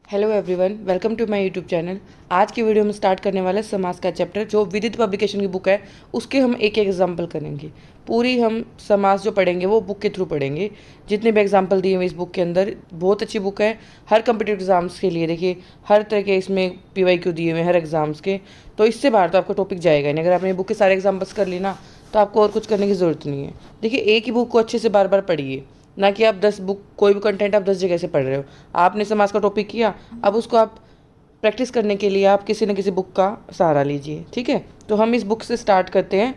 Hello everyone, welcome to my YouTube channel. आज की video में स्टार्ट करने वाला है समास का चैप्टर। जो विदित पब्लिकेशन की बुक है उसके हम एक एक एग्जाम्पल करेंगे। पूरी हम समास जो पढ़ेंगे वो बुक के थ्रू पढ़ेंगे। जितने भी एग्जाम्पल दिए हुए इस बुक के अंदर, बहुत अच्छी बुक है हर कम्पिटिटिव एग्जाम्स के लिए। देखिए हर तरह के इसमें PYQ दिए हुए हैं हर एग्जाम्स के, तो इससे बाहर तो आपका टॉपिक जाएगा नहीं। अगर आपने बुक के सारे एग्जाम्पल्स कर ली ना तो आपको और कुछ करने की ज़रूरत नहीं है। देखिए एक ही बुक को अच्छे से बार बार पढ़िए, ना कि आप 10 बुक, कोई भी कंटेंट आप 10 जगह से पढ़ रहे हो। आपने समाज का टॉपिक किया, अब उसको आप प्रैक्टिस करने के लिए आप किसी न किसी बुक का सहारा लीजिए। ठीक है, तो हम इस बुक से स्टार्ट करते हैं।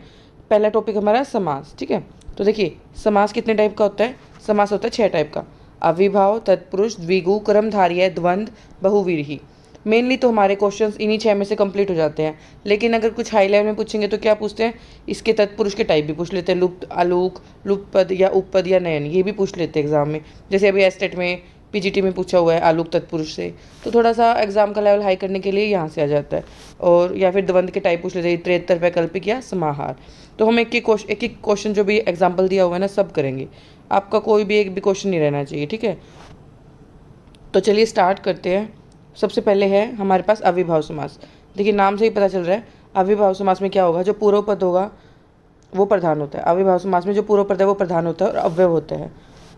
पहला टॉपिक हमारा समास। ठीक है, तो देखिए समास कितने टाइप का होता है। समास होता है 6 टाइप का। अविभाव, तत्पुरुष, द्विगु, कर्मधारय, द्वंद्व, बहुव्रीहि। मेनली तो हमारे क्वेश्चंस इन्हीं 6 में से कंप्लीट हो जाते हैं। लेकिन अगर कुछ हाई लेवल में पूछेंगे तो क्या पूछते हैं, इसके तत्पुरुष के टाइप भी पूछ लेते हैं। लुप्त, आलूक, लुप्त पद या उपपद या नयन, ये भी पूछ लेते हैं एग्जाम में। जैसे अभी एस्टेट में PGT में पूछा हुआ है आलूक तत्पुरुष से, तो थोड़ा सा एग्जाम का लेवल हाई करने के लिए यहाँ से आ जाता है। और या फिर द्वंद्व के टाइप पूछ लेते हैं, त्रेतर, वैकल्पिक या समाहार। तो हम एक एक क्वेश्चन जो भी एग्जाम्पल दिया हुआ है ना सब करेंगे। आपका कोई भी एक भी क्वेश्चन नहीं रहना चाहिए। ठीक है, तो चलिए स्टार्ट करते हैं। सबसे पहले है हमारे पास अविभाव समास। देखिए नाम से ही पता चल रहा है अविभाव समास में क्या होगा, जो पूर्व पद होगा वो प्रधान होता है। अविभाव समास में जो पूर्व पद है वो प्रधान होता है और अव्यय होता है,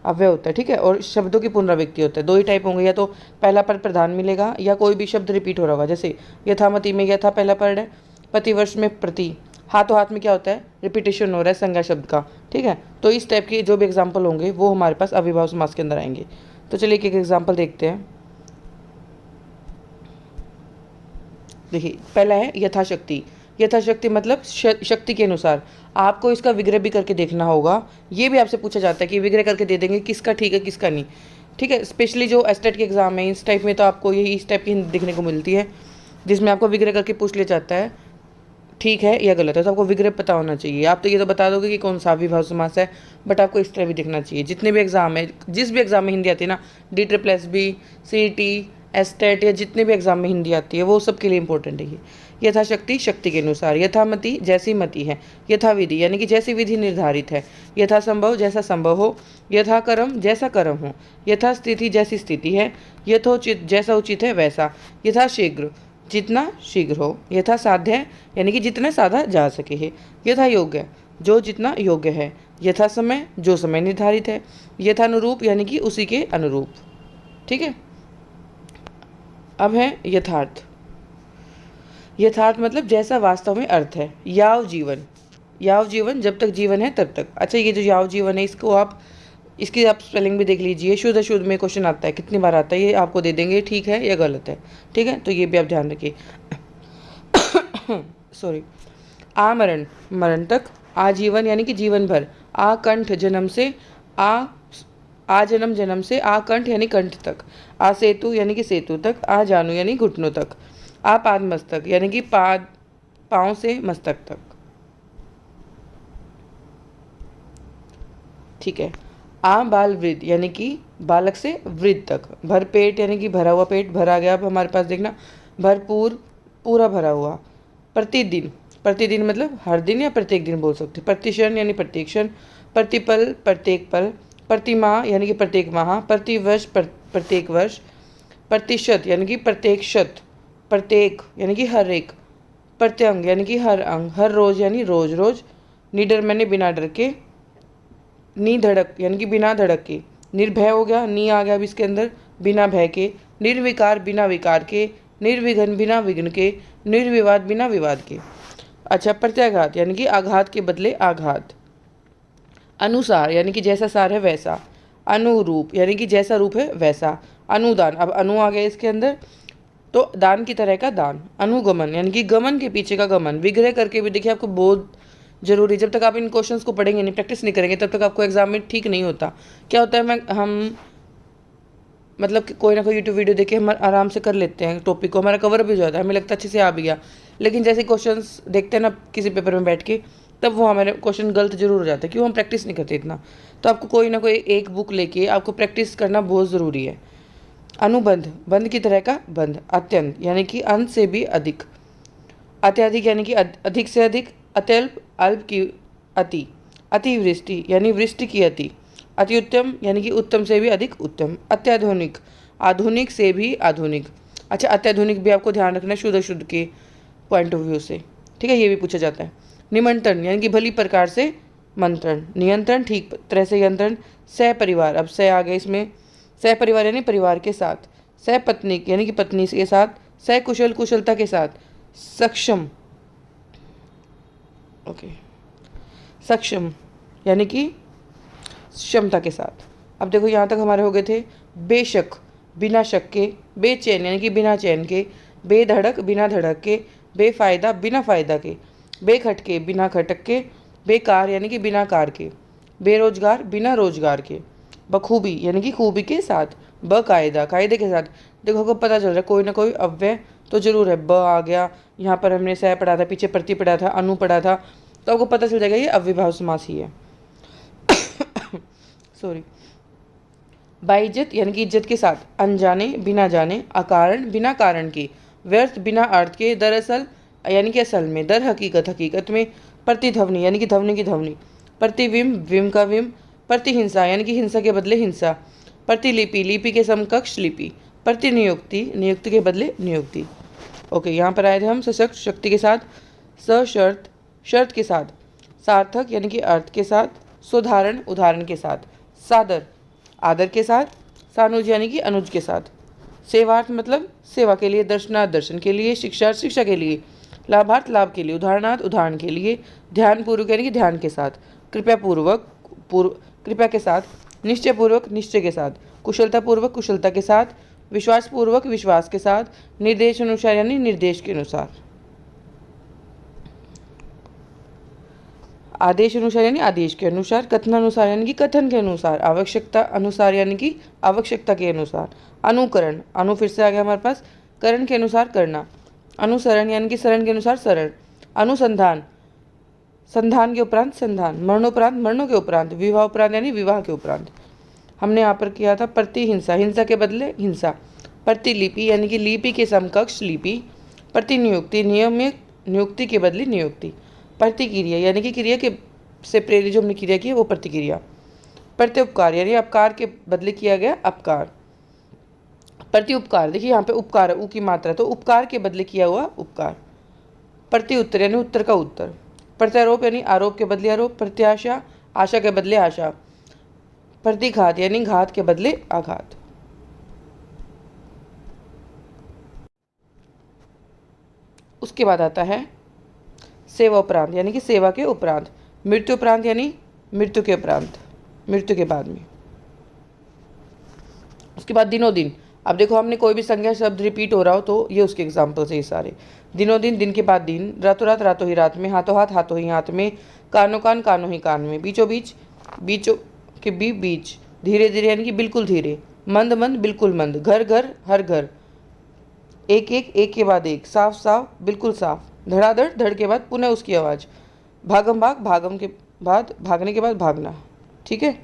अव्यय होता है। ठीक है, और शब्दों की पुनरावृत्ति होता है। दो ही टाइप होंगे, या तो पहला पद प्रधान मिलेगा या कोई भी शब्द रिपीट हो रहा होगा। जैसे यथामति में यथा पहला पद है, प्रतिवर्ष में प्रति, हाथों हाथ में क्या होता है, रिपीटेशन हो रहा है संज्ञा शब्द का। ठीक है, तो इस टाइप के जो भी एग्जाम्पल होंगे वो हमारे पास अविभाव समास के अंदर आएंगे। तो चलिए एक एक एग्जाम्पल देखते हैं। देखिए पहला है यथाशक्ति। यथाशक्ति मतलब शक्ति के अनुसार। आपको इसका विग्रह भी करके देखना होगा। ये भी आपसे पूछा जाता है कि विग्रह करके दे देंगे किसका ठीक है किसका नहीं। ठीक है, स्पेशली जो एस्टेट के एग्जाम है इस टाइप में तो आपको यही इस टाइप की हिंदी देखने को मिलती है, जिसमें आपको विग्रह करके पूछ लिया जाता है ठीक है या गलत है। तो आपको विग्रह पता होना चाहिए। आप तो ये तो बता दोगे कि कौन सा अविभाव समास है, बट आपको इस तरह भी देखना चाहिए। जितने भी एग्जाम है, जिस भी एग्जाम में हिंदी आती है ना, DSSB, CET, एस्टेट या जितने भी एग्जाम में हिंदी आती है वो सबके लिए इंपॉर्टेंट है ये। यथाशक्ति, शक्ति के अनुसार। यथामति, जैसी मति है। यथाविधि यानी कि जैसी विधि निर्धारित है। यथासंभव, जैसा संभव हो। यथाकर्म, जैसा कर्म हो। यथास्थिति, जैसी स्थिति है। यथोचित, जैसा उचित है वैसा। यथाशीघ्र, जितना शीघ्र हो। यथा साध्य यानी कि जितना साधा जा सके है। यथा योग्य, जो जितना योग्य है। यथा समय, जो समय निर्धारित है। यथानुरूप यानी कि उसी के अनुरूप। ठीक है, अब है यथार्थ। यथार्थ मतलब जैसा वास्तव में अर्थ है। याव जीवन, याव जीवन जब तक जीवन है तब तक। अच्छा, ये जो याव जीवन है इसको आप, इसकी आप स्पेलिंग भी देख लीजिए। शुद्ध शुद्ध में क्वेश्चन आता है, कितनी बार आता है ये आपको दे देंगे, ठीक है या गलत है। ठीक है, तो ये भी आप ध्यान रखिए। सॉरी। आमरण, मरण तक। आजीवन यानी कि जीवन भर। आकंठ, जन्म से। जन्म, जन्म से। आकंठ यानी कंठ तक। सेतु यानी कि सेतु तक। जानू यानी घुटनों तक। पाद मस्तक यानी कि पाद, पाँव से मस्तक तक। ठीक है, बाल वृद्ध यानी कि बालक से वृद्ध तक। भर पेट यानी कि भरा हुआ पेट, भरा गया। अब हमारे पास देखना, भरपूर, पूरा भरा हुआ। प्रतिदिन, प्रतिदिन मतलब हर दिन या प्रत्येक दिन बोल सकते। प्रतिक्षण यानी प्रत्येक क्षण। प्रतिपल, प्रत्येक पल। प्रतिमाह यानी कि प्रत्येक माह। प्रतिवर्ष, प्रत्येक वर्ष। प्रतिशत यानी कि प्रत्येक शत। प्रत्येक यानी कि हर एक। प्रत्यंग यानी कि हर अंग। हर रोज यानी रोज रोज। निडर मैंने बिना डर के। निधड़क यानी कि बिना धड़क के। निर्भय हो गया, नी आ गया अब इसके अंदर, बिना भय के। निर्विकार, बिना विकार के। निर्विघ्न, बिना विघ्न के। निर्विवाद, बिना विवाद के। अच्छा, प्रत्याघात यानी कि आघात के बदले आघात। अनुसार यानी कि जैसा सार है वैसा। अनुरूप यानी कि जैसा रूप है वैसा। अनुदान, अब अनु आ गया इसके अंदर, तो दान की तरह का दान। अनुगमन यानी कि गमन के पीछे का गमन। विग्रह करके भी देखिए आपको बहुत जरूरी, जब तक आप इन क्वेश्चंस को पढ़ेंगे नहीं, प्रैक्टिस नहीं करेंगे, तब तक आपको एग्जाम में ठीक नहीं होता। क्या होता है, हम मतलब कि कोई ना कोई यूट्यूब वीडियो देखे हम आराम से कर लेते हैं टॉपिक को, हमारा कवर भी हो जाता है, हमें लगता है अच्छे से आ भी गया। लेकिन जैसे क्वेश्चंस देखते हैं ना किसी पेपर में बैठ के, तब वो हमारे क्वेश्चन गलत जरूर हो जाते हैं, क्यों, हम प्रैक्टिस नहीं करते इतना। तो आपको कोई ना कोई एक बुक लेके आपको प्रैक्टिस करना बहुत ज़रूरी है। अनुबंध, बंध की तरह का बंध। अत्यंत यानी कि अंत से भी अधिक। अत्यधिक यानी कि अधिक से अधिक। अत्यल्प, अल्प की अति। अतिवृष्टि यानी वृष्टि की अति। अति उत्तम यानी कि उत्तम से भी अधिक उत्तम। अत्याधुनिक, आधुनिक से भी आधुनिक। अच्छा, अत्याधुनिक भी आपको ध्यान रखना है शुद्ध शुद्ध के पॉइंट ऑफ व्यू से, ठीक है, ये भी पूछा जाता है। निमंत्रण यानी कि भली प्रकार से मंत्रण। नियंत्रण ठीक तरह से यंत्रण। सहपरिवार, अब सह आ गया इसमें, सहपरिवार यानी परिवार के साथ। सहपत्नीक यानी कि पत्नी के साथ। सहकुशल कुशलता के साथ। सक्षम, ओके, सक्षम यानी कि क्षमता के साथ। अब देखो यहाँ तक हमारे हो गए थे बेशक बिना शक के, बेचैन यानी कि बिना चैन के, बेधड़क बिना धड़क के, बेफायदा बिना फायदा के, बेखटके बिना खटक के, बेकार यानी कि बिना कार के, बेरोजगार बिना रोजगार के, बखूबी यानी कि खूबी के साथ, बकायदा कायदे के साथ। देखो आपको पता चल रहा है कोई ना कोई अव्यय तो जरूर है। ब आ गया, यहाँ पर हमने सह पढ़ा था, पीछे प्रति पढ़ा था, अनु पढ़ा था, तो आपको पता चल जाएगा ये अव्ययभाव समास ही है। सॉरी। बाइज्जत यानी कि इज्जत के साथ, अनजाने बिना जाने, अकारण बिना कारण के, व्यर्थ बिना अर्थ के, दरअसल यानी कि असल में, दर हकीकत हकीकत में, प्रतिध्वनि यानी कि ध्वनि की ध्वनि, प्रतिविम विम का विम, प्रतिहिंसा यानी कि हिंसा के बदले हिंसा, प्रतिलिपि लिपि के समकक्ष लिपि, प्रतिनियुक्ति नियुक्ति के बदले नियुक्ति। ओके, यहाँ पर आए थे हम सशक्त शक्ति के साथ, सशर्त शर्त के साथ, सार्थक यानी कि अर्थ के साथ, सुधारण उदाहरण के साथ, सादर आदर के साथ, सानुज यानी कि अनुज के साथ, सेवार्थ मतलब सेवा के लिए, दर्शनार्थ दर्शन के लिए, शिक्षार्थ शिक्षा के लिए, लाभार्थ लाभ के लिए, उदाहरणार्थ उदाहरण के लिए, ध्यानपूर्वक यानी कि ध्यान के साथ, कृपया पूर्वक कृपया के साथ, निश्चय पूर्वक निश्चय के साथ, कुशलता पूर्वक कुशलता के साथ, विश्वास पूर्वक विश्वास के साथ, निर्देश अनुसार यानी निर्देश के अनुसार, आदेश अनुसार यानी आदेश के अनुसार, कथनानुसार यानी कि कथन के अनुसार, आवश्यकता अनुसार यानी कि आवश्यकता के अनुसार, अनुकरण अनु फिर से आ गया हमारे पास, करण के अनुसार करना, अनुसरण यानी कि शरण के अनुसार शरण, अनुसंधान संधान के उपरांत संधान, मरणोपरांत मरणों के उपरांत, विवाह उपरांत यानी विवाह के उपरांत। हमने यहाँ पर किया था प्रतिहिंसा हिंसा के बदले हिंसा, प्रतिलिपि यानी कि लिपि के समकक्ष लिपि, प्रतिनियुक्ति नियमित नियुक्ति के बदले नियुक्ति, प्रतिक्रिया यानी कि क्रिया के से प्रेरित जो हमने क्रिया की है वो प्रतिक्रिया, प्रत्युपकार यानी अपकार के बदले किया गया अपकार, प्रति उपकार देखिए यहाँ पे उपकार उ की मात्रा तो उपकार के बदले किया हुआ उपकार, प्रति उत्तर यानी उत्तर का उत्तर, प्रत्यारोप यानी आरोप के बदले आरोप, प्रत्याशा आशा के बदले आशा, प्रतिघात यानी घात के बदले आघात। उसके बाद आता है सेवा उपरांत यानी कि सेवा के उपरांत, मृत्यु उपरांत यानी मृत्यु के उपरांत, मृत्यु के बाद में। उसके बाद दिनों दिन, अब देखो हमने कोई भी संज्ञा शब्द रिपीट हो रहा हो तो ये उसके एग्जाम्पल्स है ये सारे। दिनों दिन दिन के बाद दिन, रातों रात रातों ही रात में, हाथों हाथ हाथों ही हाथ में, कानों कान कानों ही कान में, बीचों बीच बीचों के बीच, धीरे धीरे यानी कि बिल्कुल धीरे, मंद मंद बिल्कुल मंद, घर घर हर घर, एक एक एक के बाद एक, साफ साफ बिल्कुल साफ, धड़ाधड़ धड़ के बाद पुनः उसकी आवाज़, भागम भाग भागम के बाद भागने के बाद भागना। ठीक है,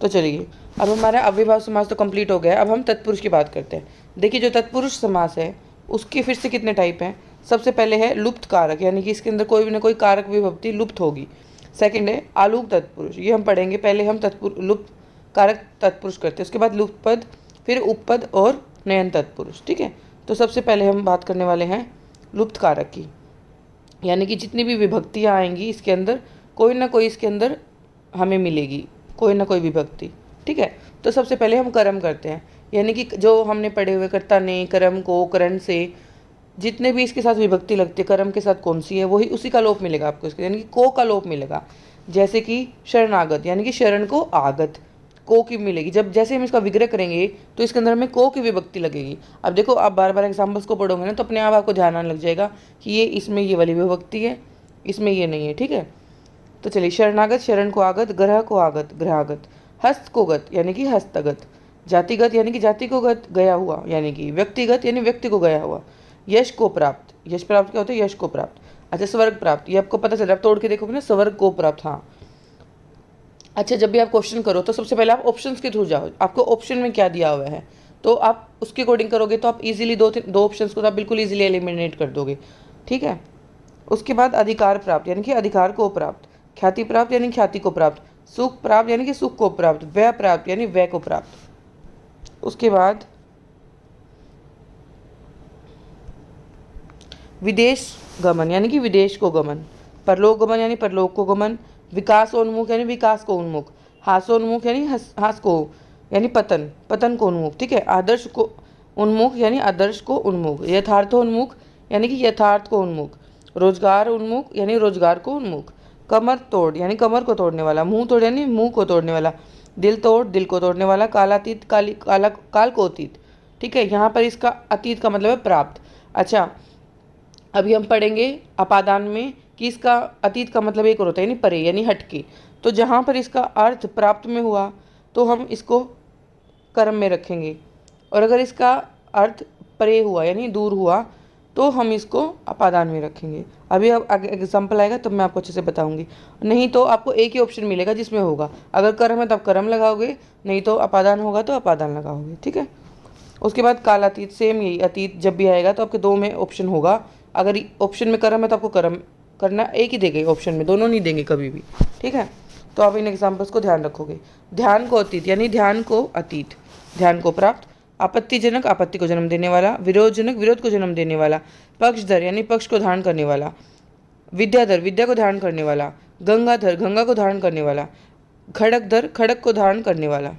तो चलिए अब हमारा अव्ययभाव समास तो कंप्लीट हो गया। अब हम तत्पुरुष की बात करते हैं। देखिए जो तत्पुरुष समास है उसके फिर से कितने टाइप हैं। सबसे पहले है लुप्त कारक यानी कि इसके अंदर कोई ना कोई कारक विभक्ति लुप्त होगी। सेकंड है आलूक तत्पुरुष, ये हम पढ़ेंगे। पहले हम लुप्त कारक तत्पुरुष करते हैं, उसके बाद लुप्त पद, फिर उपपद और नयन तत्पुरुष। ठीक है, तो सबसे पहले हम बात करने वाले हैं लुप्त कारक की, यानी कि जितनी भी विभक्तियाँ आएंगी इसके अंदर कोई ना कोई इसके अंदर हमें मिलेगी, कोई ना कोई विभक्ति। ठीक है, तो सबसे पहले हम कर्म करते हैं, यानी कि जो हमने पढ़े हुए कर्ता ने, कर्म को, करण से, जितने भी इसके साथ विभक्ति लगती है कर्म के साथ कौन सी है वही उसी का लोप मिलेगा आपको इसके, यानी कि को का लोप मिलेगा। जैसे कि शरणागत यानी कि शरण को आगत, को की मिलेगी। जब जैसे हम इसका विग्रह करेंगे तो इसके अंदर हमें को की विभक्ति लगेगी। अब देखो आप बार बार एग्जाम्पल्स को पढ़ोगे ना तो अपने आप आपको ध्यान आने लग जाएगा कि ये इसमें ये वाली विभक्ति है, इसमें ये नहीं है। ठीक है, तो चलिए शरणागत शरण को आगत, ग्रह को आगत ग्रहागत, हस्त को गत यानी कि हस्तगत, जातिगत यानी कि जाति को गत गया हुआ, यानी कि व्यक्तिगत यानी व्यक्ति को गया हुआ, यश को प्राप्त, यश प्राप्त क्या होता है, यश को प्राप्त। अच्छा स्वर्ग प्राप्त, ये आपको पता चल रहा है, आप तोड़ के देखोगे ना, स्वर्ग को प्राप्त। हाँ अच्छा, जब भी आप क्वेश्चन करो तो सबसे पहले आप ऑप्शंस के थ्रू जाओ, आपको ऑप्शन में क्या दिया हुआ है तो आप उसके अकॉर्डिंग करोगे तो आप इजीली दो ऑप्शंस को तो आप बिल्कुल इजीली एलिमिनेट कर दोगे। ठीक है, उसके बाद अधिकार प्राप्त यानी कि अधिकार को प्राप्त, ख्याति प्राप्त यानी ख्याति को प्राप्त, सुख प्राप्त यानी कि सुख को प्राप्त, व्यय प्राप्त यानी व्यय को प्राप्त। उसके बाद विदेश गमन यानी कि विदेश को गमन, परलोक गमन यानी परलोक को गमन, विकासोन्मुख यानी विकास को उन्मुख, हासोन्मुख यानी हास को यानी पतन, पतन को उन्मुख, ठीक है। आदर्श को उन्मुख यानी आदर्श को उन्मुख, यथार्थोन्मुख यानी कि यथार्थ को उन्मुख, रोजगार उन्मुख यानी रोजगार को उन्मुख, कमर तोड़ यानी कमर को तोड़ने वाला, मुंह तोड़ यानी मुंह को तोड़ने वाला, दिल तोड़ दिल को तोड़ने वाला, कालातीत काल को अतीत, ठीक है। यहाँ पर इसका अतीत का मतलब है प्राप्त। अच्छा, अभी हम पढ़ेंगे अपादान में कि इसका अतीत का मतलब एक और होता है यानी परे यानी हटके। तो जहाँ पर इसका अर्थ प्राप्त में हुआ तो हम इसको कर्म में रखेंगे, और अगर इसका अर्थ परे हुआ यानी दूर हुआ तो हम इसको अपादान में रखेंगे। अभी अब एग्जाम्पल आएगा तब मैं आपको अच्छे से बताऊंगी, नहीं तो आपको एक ही ऑप्शन मिलेगा जिसमें होगा, अगर कर्म है तब कर्म लगाओगे, नहीं तो अपादान होगा तो अपादान लगाओगे, ठीक है। उसके बाद कालातीत, सेम यही, अतीत जब भी आएगा तो आपके दो में ऑप्शन होगा, अगर ऑप्शन में कर्म है तो आपको कर्म करना एक ही देंगे, ऑप्शन में दोनों नहीं देंगे कभी भी, ठीक है। तो आप इन एग्जाम्पल्स को ध्यान रखोगे। ध्यान को अतीत यानी ध्यान को अतीत, ध्यान को प्राप्त, आपत्तिजनक आपत्ति को जन्म देने वाला, विरोधजनक विरोध को जन्म देने वाला, पक्षधर यानी पक्ष को धारण करने वाला, विद्याधर विद्या को धारण करने वाला, गंगाधर गंगा को धारण करने वाला, खड़कधर खड़क को धारण करने वाला।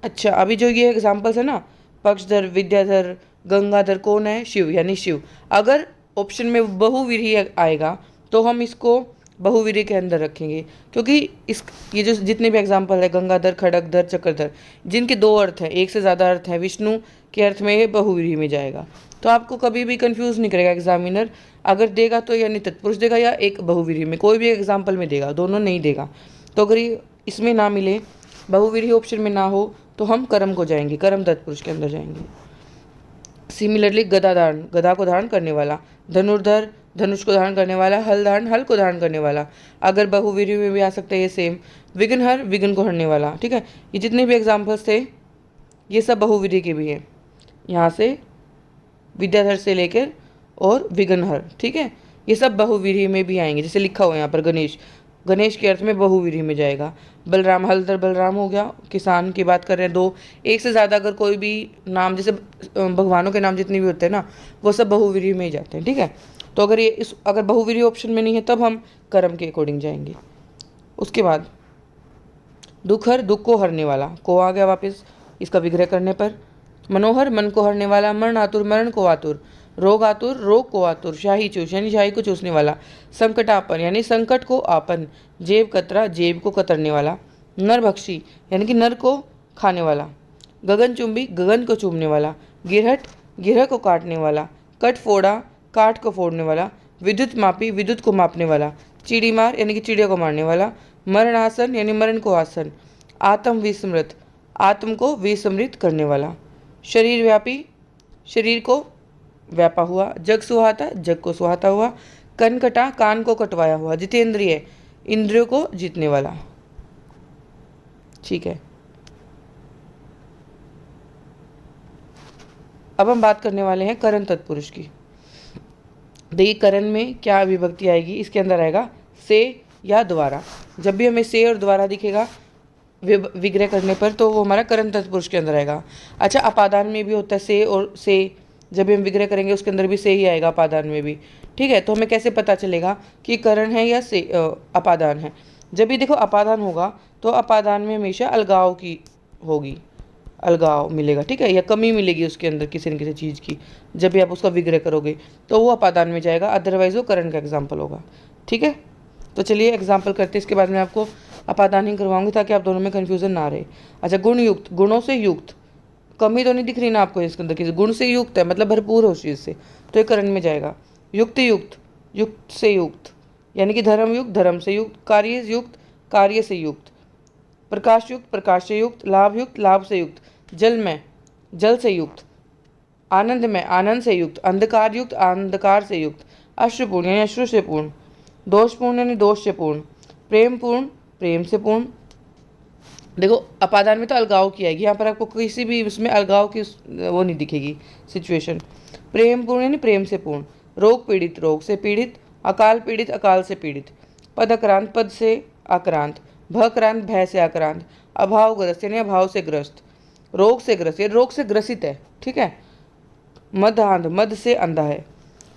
अच्छा, अभी जो ये एग्जाम्पल्स है ना, पक्षधर विद्याधर गंगाधर, कौन है? शिव यानी शिव। अगर ऑप्शन में बहुवीर्ही आएगा तो हम इसको बहुवीर्य के अंदर रखेंगे, क्योंकि इस ये जो जितने भी एग्जाम्पल है गंगाधर खड़कधर चक्रधर, जिनके दो अर्थ हैं, एक से ज़्यादा अर्थ है, विष्णु के अर्थ में ये बहुवीर्य में जाएगा। तो आपको कभी भी कंफ्यूज नहीं करेगा एग्जामिनर, अगर देगा तो यानी तत्पुरुष देगा या एक बहुवीर्य में, कोई भी एग्जाम्पल में देगा, दोनों नहीं देगा। तो अगर ये इसमें ना मिले, बहुवीर्य ऑप्शन में ना हो, तो हम कर्म को जाएंगे, कर्म तत्पुरुष के अंदर जाएंगे। सिमिलरली गदाधारण गदा को धारण करने वाला, धनुर्धर धनुष को धारण करने वाला, हलधारण हल को धारण करने वाला, अगर बहुवीर्य में भी आ सकता है ये सेम। विघ्नहर विघ्न को हरने वाला, ठीक है। ये जितने भी एग्जाम्पल्स थे ये सब बहुवीर्य के भी हैं, यहाँ से विद्याधर से लेकर और विघ्नहर, ठीक है, ये सब बहुवीर्य में भी आएंगे। जैसे लिखा हुआ है यहाँ पर गणेश, गणेश के अर्थ में बहुवीर्य में जाएगा। बलराम, हलधर बलराम हो गया, किसान की बात कर रहे हैं, दो एक से ज़्यादा अगर कोई भी नाम, जैसे भगवानों के नाम जितने भी होते हैं ना, वो सब बहुवीर्य में ही जाते हैं, ठीक है। तो अगर ये अगर बहुवीर्य ऑप्शन में नहीं है तब हम कर्म के अकॉर्डिंग जाएंगे। उसके बाद दुखहर दुख को हरने वाला, को आ गया वापस इसका विग्रह करने पर। मनोहर मन को हरने वाला, मरण आतुर मरण को आतुर, रोग आतुर रोग को आतुर, शाही चूस यानी शाही को चूसने वाला, संकटापन यानी संकट को आपन, जेब कतरा जेब को कतरने वाला, नरभक्षी यानी कि नर को खाने वाला, गगनचुंबी गगन को चूमने वाला, गिरहट गिरह को काटने वाला, कटफोड़ा काठ को फोड़ने वाला, विद्युत मापी विद्युत को मापने वाला, चिड़ीमार यानी कि चिड़िया को मारने वाला, मरणासन यानी मरण को आसन, आत्म विस्मृत आत्म को विस्मृत करने वाला, शरीर व्यापी शरीर को व्यापा हुआ, जग सुहाता जग को सुहाता हुआ, कनकटा कान को कटवाया हुआ, जितेंद्रिय इंद्रियों को जीतने वाला, ठीक है। अब हम बात करने वाले हैं करण तत्पुरुष की। देखिए करण में क्या विभक्ति आएगी, इसके अंदर आएगा से या द्वारा। जब भी हमें से और द्वारा दिखेगा विग्रह करने पर तो वो हमारा करण तत्पुरुष के अंदर आएगा। अच्छा, अपादान में भी होता है से, और से जब भी हम विग्रह करेंगे उसके अंदर भी से ही आएगा, अपादान में भी, ठीक है। तो हमें कैसे पता चलेगा कि करण है या से अपादान है? जब भी देखो अपादान होगा तो अपादान में हमेशा अलगाव की होगी, अलगाव मिलेगा, ठीक है, या कमी मिलेगी उसके अंदर किसी न किसी चीज़ की। जब भी आप उसका विग्रह करोगे तो वो अपादान में जाएगा, अदरवाइज वो करण का एग्जाम्पल होगा, ठीक है। तो चलिए एग्जाम्पल करते हैं, इसके बाद मैं आपको अपादान ही करवाऊंगी ताकि आप दोनों में कन्फ्यूजन ना रहे। अच्छा, गुण युक्त, गुणों से युक्त, कमी तो नहीं दिख रही ना आपको इसके अंदर, किसी गुण से युक्त है मतलब भरपूर हो उस चीज़ से, तो ये करण में जाएगा। युक्त युक्त युक्त से युक्त यानी कि धर्म युक्त धर्म से युक्त, कार्य युक्त कार्य से युक्त, प्रकाश युक्त प्रकाश से युक्त, लाभ युक्त लाभ से युक्त, जल में जल से युक्त, आनंद में आनंद से युक्त, अंधकार युक्त अंधकार से युक्त, अश्रुपूर्ण यानी अश्रु से पूर्ण, दोषपूर्ण यानी दोष से पूर्ण, प्रेम पूर्ण प्रेम से पूर्ण। देखो अपादान में तो अलगाव की आएगी, यहाँ पर आपको किसी भी उसमें अलगाव की वो नहीं दिखेगी सिचुएशन। प्रेम पूर्ण यानी प्रेम से पूर्ण, रोग पीड़ित रोग से पीड़ित, अकाल पीड़ित अकाल से पीड़ित, पद आक्रांत पद से आक्रांत, भक्रांत भय से आक्रांत, अभावग्रस्त यानी अभाव से ग्रस्त, रोग से ग्रसित, ये रोग से ग्रसित है, ठीक है। मद आंध, मद से अंधा है।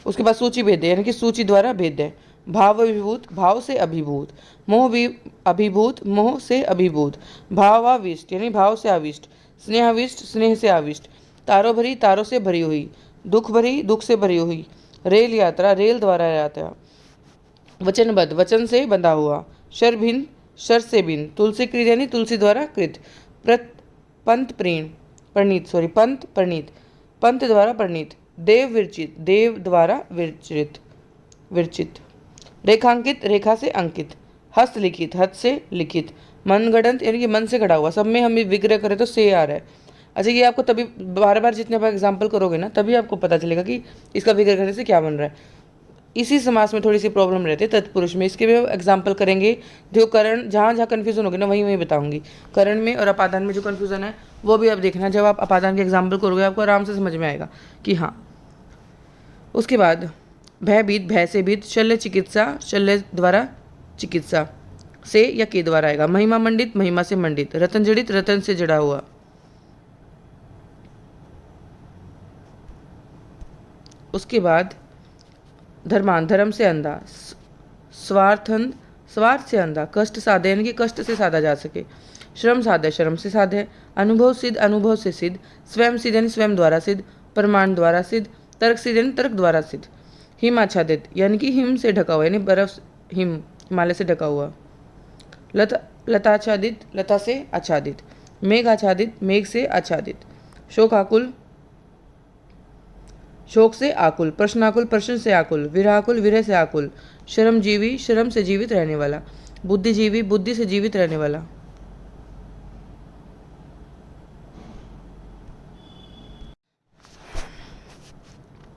उसके बाद सूची भेद यानी कि सूची द्वारा भेद है। भाव अभिभूत, भाव से अभिभूत। मोह भी अभिभूत, मोह से अभिभूत। भावाविष्ट यानी भाव से आविष्ट। स्नेहाविष्ट, स्नेह से आविष्ट। तारो भरी, तारों से भरी हुई। दुख भरी, दुख से भरी हुई। रेल यात्रा, रेल द्वारा यात्रा। वचनबद्ध, वचन से बंधा हुआ। शर भिन्न, शर से भिन्न। तुलसी कृत यानी तुलसी द्वारा कृत। पंत प्रेण प्रणीत, सॉरी पंत प्रणीत, पंत द्वारा प्रणीत। देव विरचित, देव द्वारा विरचित विरचित। रेखांकित, रेखा से अंकित। हस्त लिखित, हस्त से लिखित। मनगढ़ंत यानी कि मन से गढ़ा हुआ। सब में हम विग्रह करें तो से आ रहा है। अच्छा, ये आपको तभी बार बार जितने बार एग्जाम्पल करोगे ना तभी आपको पता चलेगा कि इसका विग्रह करने से क्या बन रहा है। इसी समास में थोड़ी सी प्रॉब्लम रहती है तत्पुरुष में, इसके भी एग्जाम्पल करेंगे। जो करण जहाँ जहाँ कन्फ्यूजन होगी ना वहीं वहीं बताऊंगी। करण में और अपादान में जो कन्फ्यूजन है वो भी आप देखना, जब आप अपादान के एग्जाम्पल करोगे आपको आराम से समझ में आएगा कि हाँ। उसके बाद भयभीत, भय से भीत। शल्य चिकित्सा, शल्य द्वारा चिकित्सा। से या के द्वारा आएगा। महिमा मंडित, महिमा से मंडित। रतन जड़ित, रतन से जड़ा हुआ। उसके बाद धर्मान, धर्म से अंधा। स्वार्थन, स्वार्थ से अंधा। कष्ट साधे यानी कि कष्ट से साधा जा सके। श्रम साधे, श्रम से साधे। अनुभव सिद्ध, अनुभव से सिद्ध। स्वयं सिद्ध यानी स्वयं द्वारा सिद्ध। प्रमाण द्वारा सिद्ध। तर्क सिद्ध यानी तर्क द्वारा सिद्ध। हिम आच्छादित यानी कि हिम से ढका हुआ यानी बर्फ, हिम हिमालय से ढका हुआ। लताच्छादित, लता से आच्छादित। मेघ आच्छादित, मेघ से आच्छादित। शोकाकुल, शोक से आकुल। प्रश्नाकुल, प्रश्न से आकुल। विरहाकुल, विरह से आकुल। श्रमजीवी, श्रम से जीवित रहने वाला। बुद्धिजीवी, बुद्धि से जीवित रहने वाला।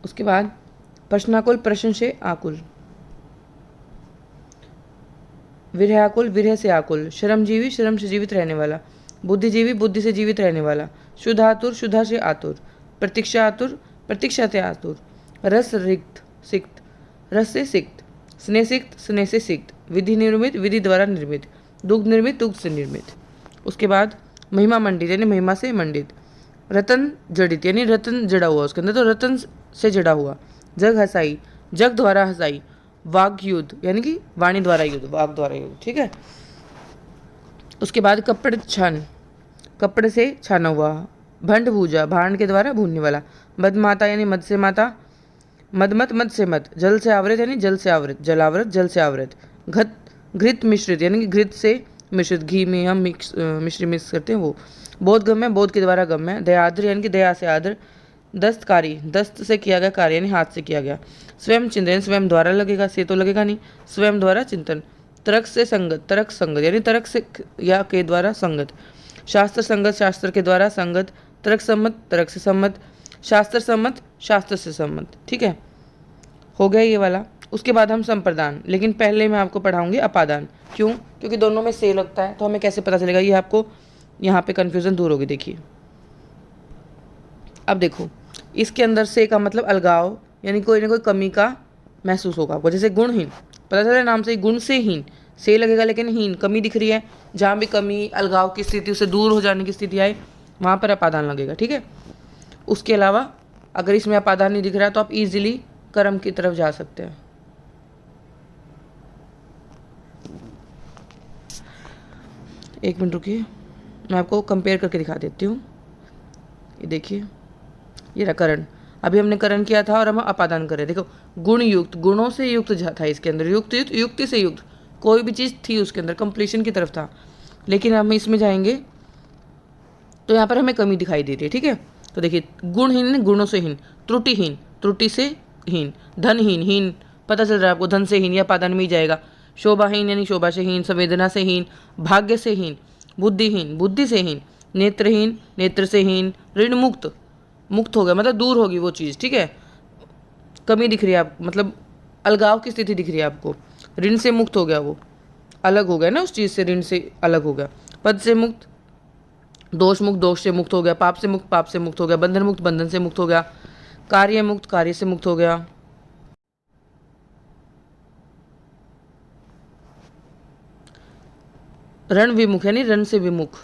उसके बाद प्रश्नाकुल, प्रश्न से आकुल। विरहाकुल, विरह से आकुल। श्रमजीवी, श्रम से जीवित रहने वाला। बुद्धिजीवी, बुद्धि से जीवित रहने वाला। शुद्धातुर, शुद्धा से आतुर। प्रतीक्षा आतुर, प्रतीक्षा से आतुर। रस रिक्त, सिक्त, रस से सिक्त। स्नेह सिक्त, स्नेह से सिक्त। विधि निर्मित, विधि द्वारा निर्मित। दुग्ध निर्मित, दुग्ध से निर्मित। उसके बाद महिमा मंडित यानी महिमा से मंडित। रतन जड़ित यानी रतन जड़ा हुआ उसके अंदर, तो रतन से जड़ा हुआ। जग हसाई, जग द्वारा हसाई। वाग युद्ध यानी कि वाणी द्वारा युद्ध, वाग द्वारा युद्ध, ठीक है। उसके बाद कपड़ छान, कपड़े से छाना हुआ। भंड भूजा, भांड के द्वारा भूनने वाला। मद माता यानी मद से माता। मदमत, मद से मत। जल से आवृत यानी जल से आवृत। जलावृत, जल से आवृत। घृत मिश्रित यानी कि घृत से मिश्रित, घी में हम मिश्री मिक्स करते हैं वो। बोध गम्य, बोध के द्वारा गम्य। दयाद्र यानी कि दया से आदर। दस्तकारी, दस्त से किया गया कार्य यानी हाथ से किया गया। स्वयं चिंतन, स्वयं द्वारा लगेगा, से तो लगेगा नहीं। स्वयं द्वारा चिंतन। तर्क से संगत, तर्क संगत यानी तर्क से या के द्वारा संगत। शास्त्र संगत, शास्त्र के द्वारा संगत। तर्क सम्मत, तर्क से सम्मत। शास्त्र सम्मत, शास्त्र से सम्मत, ठीक है। हो गया ये वाला। उसके बाद हम संप्रदान, लेकिन पहले मैं आपको पढ़ाऊंगी अपादान। क्यों? क्योंकि दोनों में से लगता है, तो हमें कैसे पता चलेगा, ये आपको यहाँ पे कन्फ्यूजन दूर होगी। देखिए अब देखो, इसके अंदर से का मतलब अलगाव यानी कोई ना कोई कमी का महसूस होगा आपको। जैसे गुणहीन, पता चला नाम से, गुण से हीन, से लगेगा लेकिन हीन, कमी दिख रही है। जहाँ भी कमी, अलगाव की स्थिति, उससे दूर हो जाने की स्थिति आए वहाँ पर अपादान लगेगा, ठीक है। उसके अलावा अगर इसमें अपादान नहीं दिख रहा तो आप इजीली कर्म की तरफ जा सकते हैं। एक मिनट रुकिए, मैं आपको कंपेयर करके दिखा देती हूँ। ये देखिए, ये रहा करण। अभी हमने करण किया था और हम अपादान कर रहे। देखो, गुण युक्त, गुणों से युक्त था इसके अंदर। युक्त, युक्त, युक्ति से युक्त, कोई भी चीज़ थी उसके अंदर, कंप्लीशन की तरफ था। लेकिन हम इसमें जाएंगे तो यहाँ पर हमें कमी दिखाई दे रही है, ठीक है। तो देखिए, गुणहीन, गुणों से हीन। त्रुटिहीन, त्रुटि से हीन। धनहीन, हीन पता चल रहा है आपको, धन से हीन या पादान में ही जाएगा। शोभाहीन यानी शोभा से हीन। संवेदना से हीन, भाग्य से हीन। बुद्धिहीन, बुद्धि से हीन। नेत्रहीन, नेत्र से हीन। ऋण मुक्त, मुक्त हो गया मतलब दूर होगी वो चीज़, ठीक है। कमी दिख रही है आप, मतलब अलगाव की स्थिति दिख रही है आपको। ऋण से मुक्त हो गया, वो अलग हो गया ना उस चीज़ से, ऋण से अलग हो गया। पद से मुक्त, दोष मुक्त, दोष से मुक्त हो गया। पाप से मुक्त, पाप से मुक्त हो गया। बंधन मुक्त, बंधन से मुक्त हो गया। कार्य मुक्त, कार्य से मुक्त हो गया। रण विमुख यानी रण से विमुख।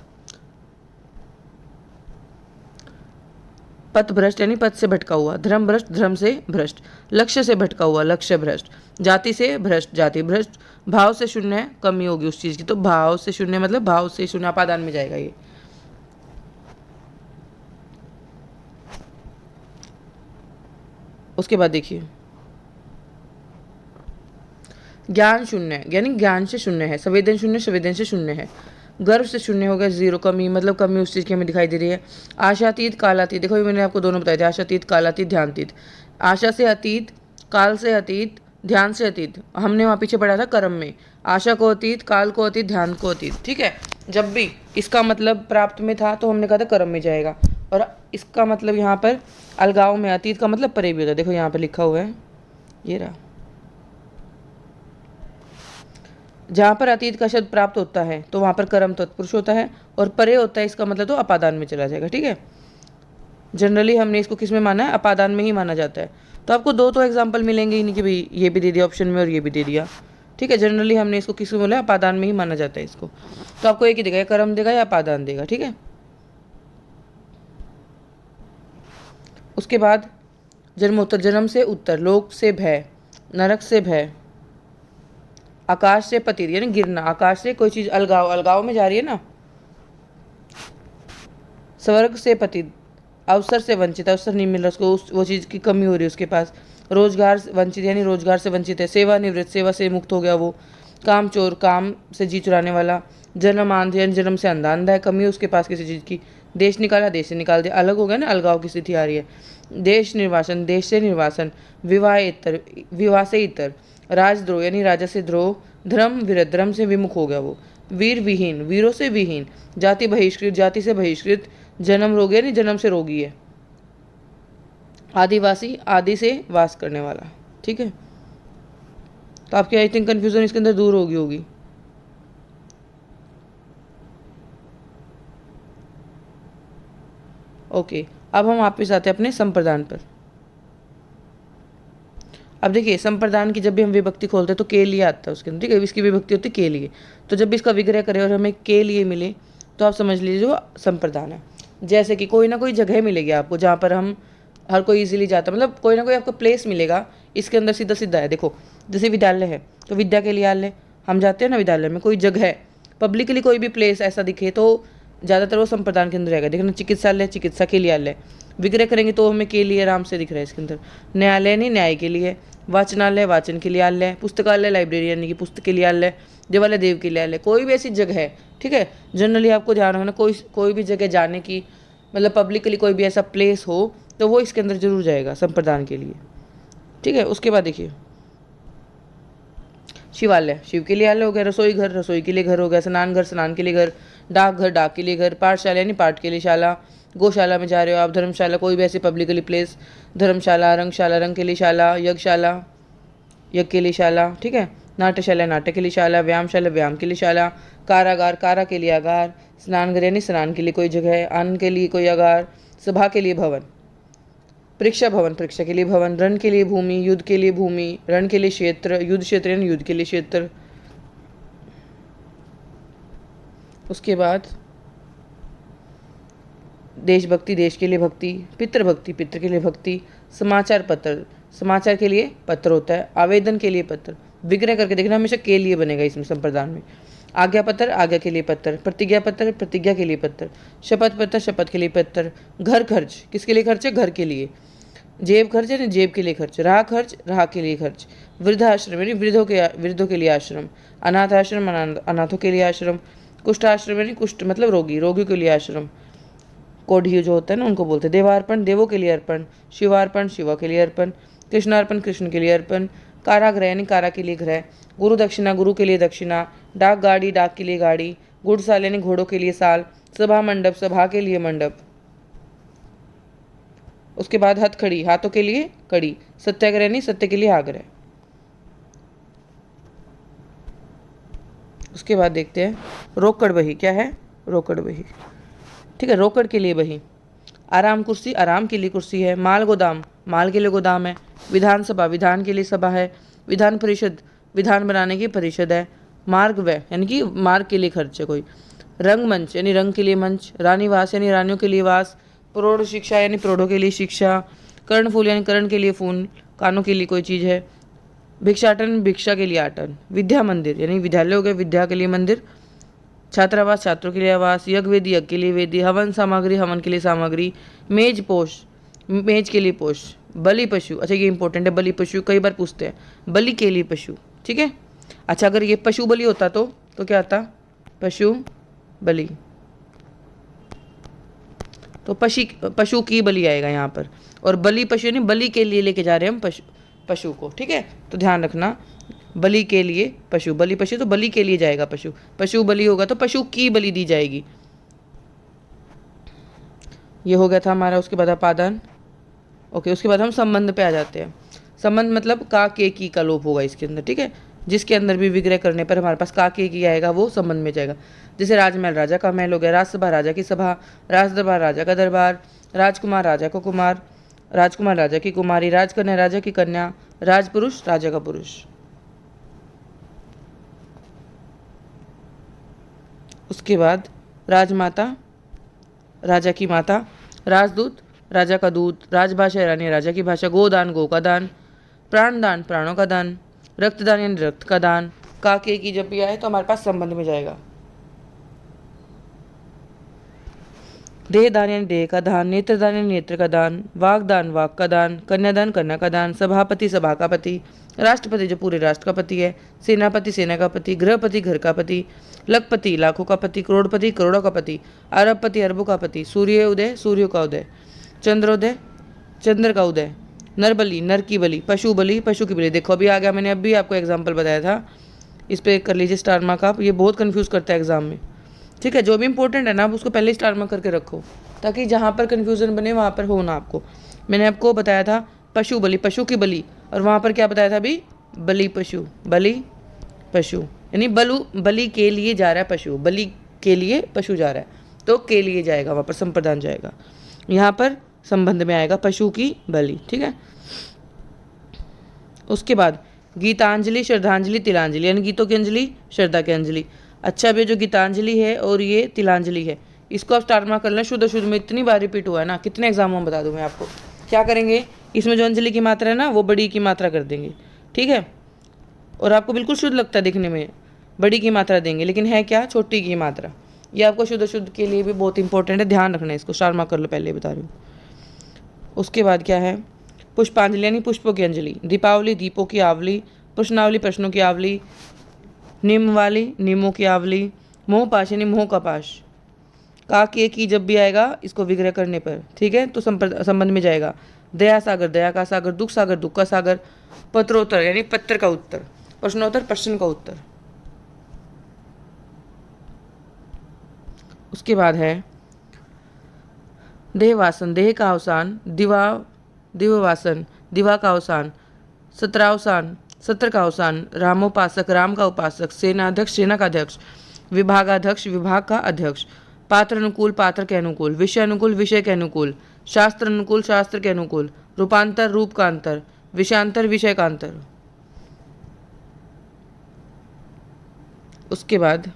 पथ भ्रष्ट यानी पथ से भटका हुआ, धर्म भ्रष्ट धर्म से भ्रष्ट, लक्ष्य से भटका हुआ, लक्ष्य भ्रष्ट, जाति से भ्रष्ट जाति भ्रष्ट, भाव से शून्य है, कमी होगी उस चीज की, तो भाव से शून्य मतलब भाव से शून्य अपादान में जाएगा ये। उसके बाद देखिए ज्ञान शून्य यानी ज्ञान से शून्य है, संवेदन शून्य संवेदन से शून्य है, गर्व से शून्य हो गया, जीरो, कमी मतलब कमी उस चीज़ की हमें दिखाई दे रही है। आशातीत कालातीत, देखो ये मैंने आपको दोनों बताए थे, आशातीत कालातीत ध्यानतीत, आशा से अतीत, काल से अतीत, ध्यान से अतीत, हमने वहाँ पीछे पढ़ा था कर्म में, आशा को अतीत, काल को अतीत, ध्यान को अतीत, ठीक है। जब भी इसका मतलब प्राप्त में था तो हमने कहा था कर्म में जाएगा, और इसका मतलब यहाँ पर अलगाव में, अतीत का मतलब परे भी होता है, देखो यहाँ पर लिखा हुआ है, ये रहा, जहाँ पर अतीत का शब्द प्राप्त होता है तो वहाँ पर कर्म तत्पुरुष होता है, और परे होता है इसका मतलब तो अपादान में चला जाएगा, ठीक है। जनरली हमने इसको किस में माना है, अपादान में ही माना जाता है। तो आपको दो तो एग्जाम्पल मिलेंगे ही नहीं कि भाई ये भी दे दिया ऑप्शन में और ये भी दे दिया, ठीक है। जनरली हमने इसको किस में बोला, अपादान में ही माना जाता है इसको, तो आपको एक ही देगा, या कर्म देगा या अपादान देगा, ठीक है। उसके बाद जन्मोत्तर, जन्म से उत्तर, लोक से भय, नरक से भय, आकाश से पतित यानी गिरना, आकाश से कोई चीज अलगाव, अलगाव में जा रही है ना, स्वर्ग से पतित, अवसर से वंचित, अवसर नहीं मिल रहा उसको, वो चीज़ की कमी हो रही है उसके पास, रोजगार वंचित यानी रोजगार से वंचित है, सेवा निवृत्त, सेवा से मुक्त हो गया वो, काम चोर, काम से जी चुराने वाला, जन्म आंध यानी जन्म से अंधा, अंधा है, कमी है उसके पास किसी चीज़ की, देश निकाला, देश से निकाल दिया, अलग हो गया ना, अलगाव की स्थिति आ रही है, देश निर्वासन, देश से निर्वासन, विवाह इतर, विवाह से इतर, राजद्रोह यानी राजा से द्रोह, धर्म विरत, धर्म से विमुख हो गया वो, वीर विहीन, वीरों से विहीन, जाति बहिष्कृत, जाति से बहिष्कृत, जन्म रोगी यानी जन्म से रोगी है, आदिवासी, आदि से वास करने वाला, ठीक है। तो आपकी आई थिंक कंफ्यूजन इसके अंदर दूर होगी। ओके, अब हम वापिस आते हैं अपने संप्रदान पर। अब देखिए संप्रदान की जब भी हम विभक्ति खोलते हैं तो के लिए आता है उसके अंदर, ठीक है, इसकी विभक्ति होती है के लिए, तो जब भी इसका विग्रह करें और हमें के लिए मिले तो आप समझ लीजिए वो संप्रदान है। जैसे कि कोई ना कोई जगह मिलेगी आपको जहाँ पर हम हर कोई इजीली जाता है, मतलब कोई ना कोई आपको प्लेस मिलेगा, इसके अंदर सीधा सीधा है। देखो जैसे विद्यालय है तो विद्या के लिए आलय, हम जाते हैं ना विद्यालय में, कोई जगह है पब्लिकली कोई भी प्लेस ऐसा दिखे तो ज़्यादातर वो संप्रदान के अंदर रहेगा। देखना चिकित्सालय, चिकित्सा के लिए आलय, विग्रह करेंगे तो हमें के लिए आराम से दिख रहा है इसके अंदर, न्यायालय नहीं न्याय के लिए, वाचनालय वाचन के लिए आलय, पुस्तकालय लाइब्रेरी यानी कि पुस्तक के लिए आलय, देवालय देव के लिए आलय, कोई भी ऐसी जगह है, ठीक है। जनरली आपको ध्यान रखना कोई भी जगह जाने की, मतलब पब्लिकली कोई भी ऐसा प्लेस हो तो वो इसके अंदर जरूर जाएगा संप्रदान के लिए, ठीक है। उसके बाद देखिए शिवालय, शिव के लिए आलय हो गया, रसोई घर, रसोई के लिए घर हो गया, स्नान घर, स्नान के लिए घर, डाक घर, डाक के लिए घर, पाठशाला यानी पाठ के लिए शाला, गौशाला में जा रहे हो आप, धर्मशाला कोई भी ऐसी पब्लिकली प्लेस, धर्मशाला, रंगशाला रंग के लिए शाला, यज्ञशाला यज्ञ के लिए शाला, ठीक है, नाट्यशाला नाट्य के लिए शाला, व्यायामशाला व्यायाम के लिए शाला, कारागार कारा के लिए आगार, स्नान घर यानी स्नान के लिए कोई जगह है, अन्न के लिए कोई आगार, सभा के लिए भवन, परीक्षा भवन परीक्षा के लिए भवन, रण के लिए भूमि, युद्ध के लिए भूमि, रण के लिए क्षेत्र, युद्ध क्षेत्र यानी युद्ध के लिए क्षेत्र। उसके बाद देशभक्ति, देश के लिए भक्ति, पितृभक्ति, पितृ के लिए भक्ति, समाचार पत्र, समाचार के लिए पत्र होता है, आवेदन के लिए पत्र, विग्रह करके देखना हमेशा के लिए बनेगा इसमें संप्रदान में, आज्ञा पत्र, आज्ञा के लिए पत्र, प्रतिज्ञा पत्र, प्रतिज्ञा के लिए पत्र, शपथ पत्र, शपथ के लिए पत्र, घर खर्च, किसके लिए खर्च है, घर के लिए, जेब खर्च यानी जेब के लिए खर्च, राह खर्च, राह के लिए खर्च, वृद्धाश्रम यानी वृद्धों के लिए आश्रम, अनाथ आश्रम, अनाथों के लिए आश्रम, कुष्ठ आश्रम यानी कुष्ठ मतलब रोगी, रोगियों के लिए आश्रम, कोढ़ी जो होता है ना उनको बोलते हैं, देवार्पण, देवों के लिए अर्पण, शिवार्पण, शिवा के लिए अर्पण, कृष्णार्पण, कृष्ण के लिए अर्पण, कारागृह यानी कारा के लिए गृह, गुरु दक्षिणा, गुरु के लिए दक्षिणा, डाक गाड़ी, डाक के लिए गाड़ी, घुड़साल यानी घोड़ों के लिए साल, सभा मंडप, सभा के लिए मंडप। उसके बाद हथकड़ी, हाथों के लिए कड़ी, सत्याग्रह यानी सत्य के लिए आग्रह। उसके बाद देखते हैं रोकड़ बही, क्या है, रोकड़ बही, ठीक है, रोकड़ के लिए बही, आराम कुर्सी, आराम के लिए कुर्सी है, माल गोदाम, माल के लिए गोदाम है, विधानसभा, विधान के लिए सभा है, विधान परिषद, विधान बनाने की परिषद है, मार्ग व्यय यानी कि मार्ग के लिए खर्च है कोई, रंगमंच यानी रंग के लिए मंच, रानीवास यानी रानियों के लिए वास, प्रौढ़ शिक्षा यानी प्रौढ़ों के लिए शिक्षा। कर्णफूल यानी कर्ण के लिए फूल, कानों के लिए कोई चीज़ है। भिक्षाटन भिक्षा के लिए आटन। विद्या मंदिर यानी विद्यालय हो गए, विद्या के लिए मंदिर। छात्रावास छात्रों के लिए आवास। यज्ञ वेदी यज्ञ के लिए वेदी। हवन सामग्री हवन के लिए सामग्री। मेज पोष मेज के लिए पोष। बलि पशु, अच्छा ये इंपॉर्टेंट है, बलि पशु कई बार पूछते हैं, बलि के लिए पशु, ठीक है। अच्छा अगर ये पशु बलि होता तो क्या आता, पशु बलि, तो पशु की बलि आएगा यहाँ पर। और बलि पशु यानी बलि के लिए लेके जा रहे हैं हम पशु को, ठीक है। तो ध्यान रखना, बलि के लिए पशु, बलि पशु तो बलि के लिए जाएगा पशु, पशु बलि होगा तो पशु की बलि दी जाएगी। ये हो गया था हमारा। उसके बाद अपादान, ओके। उसके बाद हम संबंध पे आ जाते हैं। संबंध मतलब का के की का लोप होगा इसके अंदर, ठीक है। जिसके अंदर भी विग्रह करने पर हमारे पास का के की आएगा वो संबंध में जाएगा। जैसे राजमहल राजा का महल हो गया, राजसभा राजा की सभा, राज दरबार राजा का दरबार, राजकुमार राजा को कुमार, राजकुमार राजा की कुमारी, राजकन्या राजा की कन्या, राजपुरुष राजा का पुरुष। उसके बाद राजमाता राजा की माता, राजदूत राजा का दूत, राजभाषा यानी राजा की भाषा, गोदान गौ का दान, प्राणदान प्राणों का दान, रक्तदान यानी रक्त का दान। काके की जब भी आए तो हमारे पास संबंध में जाएगा। देहदान यानी देह का दान, नेत्रदान यानी नेत्र का दान, वागदान वाक का दान, कन्यादान कन्या का दान, सभापति सभा का पति, राष्ट्रपति जो पूरे राष्ट्र का पति है, सेनापति सेना का पति, गृहपति घर का पति, लखपति लाखों का पति, करोड़पति करोड़ों का पति, अरबपति अरबों का पति, सूर्य उदय सूर्यों का उदय, चंद्रोदय चंद्र का उदय, नरबली नर की बलि, पशु बलि पशु की बलि। देखो अभी आ गया, मैंने अभी आपको एग्जाम्पल बताया था, इस पर कर लीजिए स्टार मार्क आप, ये बहुत कन्फ्यूज़ करता है एग्जाम में, ठीक है। जो भी इंपॉर्टेंट है ना आप उसको पहले स्टार मार्क करके रखो, ताकि जहाँ पर कन्फ्यूज़न बने वहाँ पर हो ना आपको। मैंने आपको बताया था पशु बलि पशु की बलि, और वहाँ पर क्या बताया था अभी, बलि पशु यानी बलि के लिए जा रहा है पशु, बलि के लिए पशु जा रहा है तो के लिए जाएगा, वहाँ पर संप्रदान जाएगा, यहाँ पर संबंध में आएगा पशु की बलि, ठीक है। उसके बाद गीतांजलि श्रद्धांजलि तिलांजलि यानी गीतों की अंजलि श्रद्धा की अंजलि। अच्छा अब ये जो गीतांजलि है और ये तिलांजलि है इसको आप स्टार मार्क कर लें। शुद्ध शुद्ध में इतनी बार रिपीट हुआ है ना, कितने एग्जामों में बता दूं मैं आपको। क्या करेंगे, इसमें जो अंजलि की मात्रा है ना वो बड़ी की मात्रा कर देंगे, ठीक है। और आपको बिल्कुल शुद्ध लगता है दिखने में, बड़ी की मात्रा देंगे, लेकिन है क्या, छोटी की मात्रा। ये आपको शुद्ध शुद्ध के लिए भी बहुत इंपॉर्टेंट है, ध्यान रखना है इसको, स्टार मार्क कर लो, पहले बता रही हूँ। उसके बाद क्या है, पुष्पांजलि यानी पुष्पों की अंजलि, दीपावली दीपों की आवली, प्रश्नावली प्रश्नों की आवली, निम वाली नीमों की आवली, मोह पाश यानी मोह का पाश। का के की जब भी आएगा इसको विग्रह करने पर, ठीक है, तो संबंध में जाएगा। दया सागर दया का सागर, दुख का सागर, पत्रोत्तर यानी पत्र का उत्तर, प्रश्नोत्तर प्रश्न का उत्तर। उसके बाद है देहवासन, देह का अवसान, दिववासन दिवा का अवसान, सत्रावसान सत्र का अवसान, रामोपासक राम का उपासक, सेनाध्यक्ष सेना का अध्यक्ष, विभागाध्यक्ष विभाग का अध्यक्ष, पात्र अनुकूल पात्र के अनुकूल, विषय अनुकूल विषय के अनुकूल, शास्त्र अनुकूल शास्त्र के अनुकूल, रूपांतर रूप का अंतर, विषयांतर विषय का अंतर। उसके बाद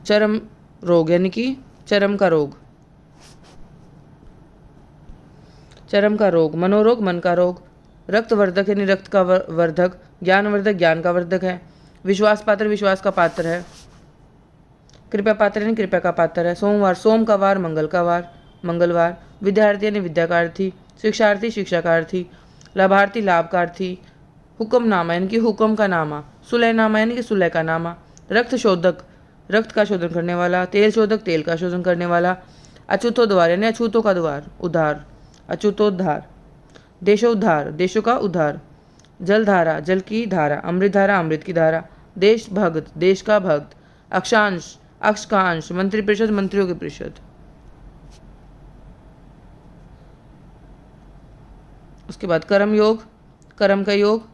चरम रोग यानी कि चरम का रोग, चरम का रोग, मनोरोग मन का रोग, रक्तवर्धक यानी रक्त का वर्धक, ज्ञानवर्धक ज्ञान का वर्धक है, विश्वास पात्र विश्वास का पात्र है, कृपया पात्र यानी कृपया का पात्र है, सोमवार सोम का वार मंगल का वार मंगलवार, विद्यार्थी यानी विद्या का अर्थी, शिक्षार्थी शिक्षा का अर्थी, लाभार्थी लाभ का अर्थी, हुक्मनामा यानी कि हुक्म का नामा, सुलहनामा यानी कि सुलह का नामा, रक्त शोधक रक्त का शोधन करने वाला, तेल शोधक तेल का शोधन करने वाला, अछूतोद्वार यानी अछूतों का द्वार उद्धार अछूतोद्धार, देशोद्धार देशों का उद्धार, जलधारा जल की धारा, अमृत धारा अमृत की धारा, देश भक्त देश का भक्त, अक्षांश अक्ष का अंश, मंत्री परिषद मंत्रियों की परिषद। उसके बाद कर्म योग कर्म का योग,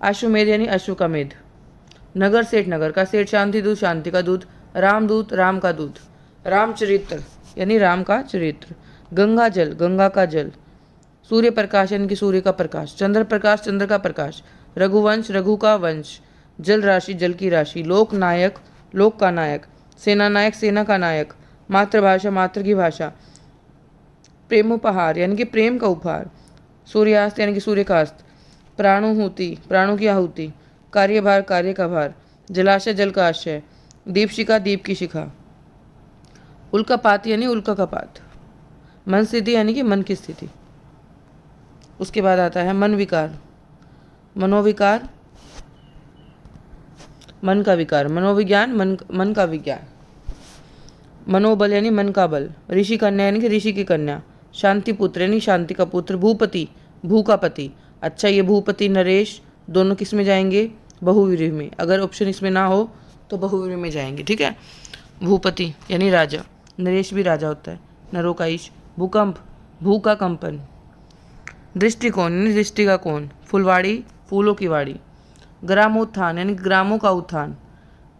अश्वमेध यानी अश्व का मेध, नगर सेठ नगर का सेठ, शांति दूत शांति का दूत, रामदूत राम का दूत, रामचरित्र यानी राम का चरित्र, गंगा जल गंगा का जल, सूर्य प्रकाश यानी कि सूर्य का प्रकाश, चंद्र प्रकाश चंद्र का प्रकाश, रघुवंश रघु का वंश, जल राशि जल की राशि, लोक नायक लोक का नायक, सेना नायक सेना का नायक, मातृभाषा, मातृ की भाषा। प्रेमोपहार यानी कि प्रेम का उपहार। सूर्यास्त यानी कि सूर्य का अस्त। प्राणुहूति, प्राणों की आहुति। कार्यभार, कार्य का भार। जलाशय, जल का आशय। दीपशिखा, दीप की शिखा। उल्कापात यानी उल्का का पात। मन स्थिति यानी कि मन की स्थिति। उसके बाद आता है मन विकार। मनोविकार, मन का विकार। मनोविज्ञान, मन का विज्ञान। मनोबल यानी मन का बल। ऋषि कन्या यानी कि ऋषि की कन्या। शांति पुत्र यानी शांति का पुत्र। भूपति, भू का पति। अच्छा, ये भूपति नरेश दोनों किस में जाएंगे? बहुव्रीहि में। अगर ऑप्शन इसमें ना हो तो बहुव्रीहि में जाएंगे, ठीक है। भूपति यानी राजा, नरेश भी राजा होता है। नरो का ईश। भूकंप, भू का कंपन। दृष्टिकोण यानी दृष्टि का कोण। फुलवाड़ी, फूलों की वाड़ी। ग्रामोत्थान यानी ग्रामों का उत्थान।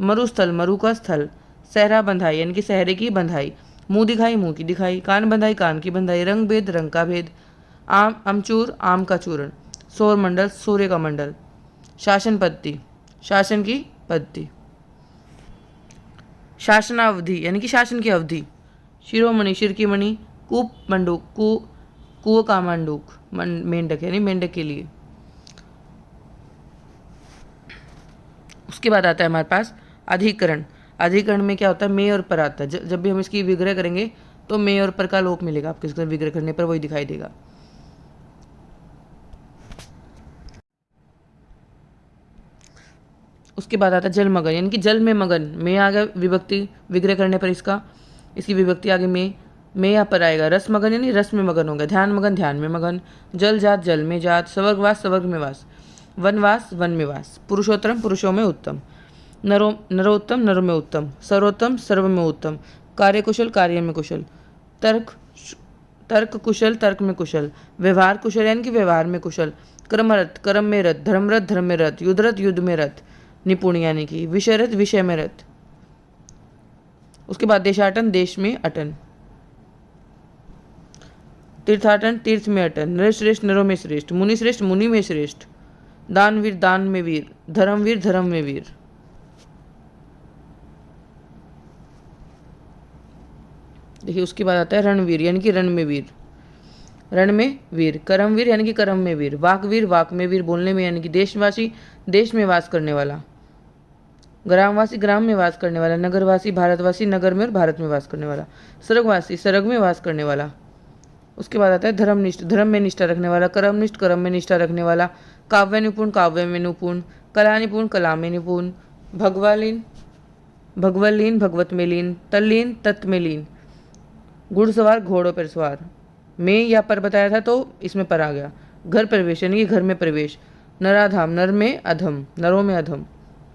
मरुस्थल, मरु का स्थल। सहरा बंधाई यानी कि सहरे की बंधाई। मुंह दिखाई, मुंह की दिखाई। कान बंधाई, कान की बंधाई। रंग भेद, रंग का भेद। आम, अमचूर, आम का चूर्ण। सौर मंडल, सूर्य का मंडल। शासन पद्धति, शासन की पद्धति। शासनावधि यानी कि शासन की अवधि। शिरोमणि, सिर की मणि। कूप मंडूक, कुओं का मंडूक। मेंढक यानी मेंढक के लिए। उसके बाद आता है हमारे पास अधिकरण। अधिकरण में क्या होता है? में और पर आता है। जब भी हम इसकी विग्रह करेंगे तो में और पर का लोप मिलेगा आपको, इसका विग्रह करने पर वही दिखाई देगा। उसके बाद आता है जलमगन यानी कि जल में मगन। में आ गया विभक्ति, विग्रह करने पर इसकी विभक्ति आगे में या पर आएगा। रस मगन यानी रस में मगन हो गया। ध्यान मगन, ध्यान में मगन। जल जात, जल में जात। स्वर्गवास, स्वर्ग में वास। वनवास, वन में वास। पुरुषोत्तम, पुरुषों में उत्तम। नरोत्तम, नरों में उत्तम। सर्वोत्तम, सर्व में उत्तम। कार्यकुशल, कार्य में कुशल। तर्क कुशल, तर्क में कुशल। व्यवहार कुशल यानी कि व्यवहार में कुशल। कर्मरत, कर्म में रत। धर्मरत, धर्म में रत। युद्धरत, युद्ध में रत। निपुण यानी कि विषयरत, विषय में रत। उसके बाद देशाटन, देश में अटन। तीर्थाटन, तीर्थ में अटन। नर श्रेष्ठ, नरों में श्रेष्ठ। मुनि श्रेष्ठ, मुनि में श्रेष्ठ। दानवीर, दान में वीर। धर्मवीर, धर्म में वीर। देखिए उसके बाद आता है रणवीर यानी कि रण में वीर। रण में वीर। कर्मवीर यानी कि कर्म में वीर। वाकवीर, वाक में वीर, बोलने में यानी कि देशवासी, देश में वास करने वाला। ग्रामवासी, ग्राम में वास करने वाला। नगरवासी, भारतवासी, नगर में और भारत में वास करने वाला। स्वर्गवासी, स्वर्ग में वास करने वाला। उसके बाद आता है धर्मनिष्ठ, धर्म में निष्ठा रखने वाला। कर्मनिष्ठ, कर्म में निष्ठा रखने वाला। काव्य निपुण, काव्य में निपुण। कला निपुण, कला में निपुण। भगवालीन, भगवलीन, भगवत में लीन। तल्लीन, तत्व में लीन। घुड़सवार, घोड़ों पर सवार। में या पर बताया था तो इसमें पर आ गया। घर प्रवेश यानी कि घर में प्रवेश। नराधाम, नर में अधम, नरों में अधम,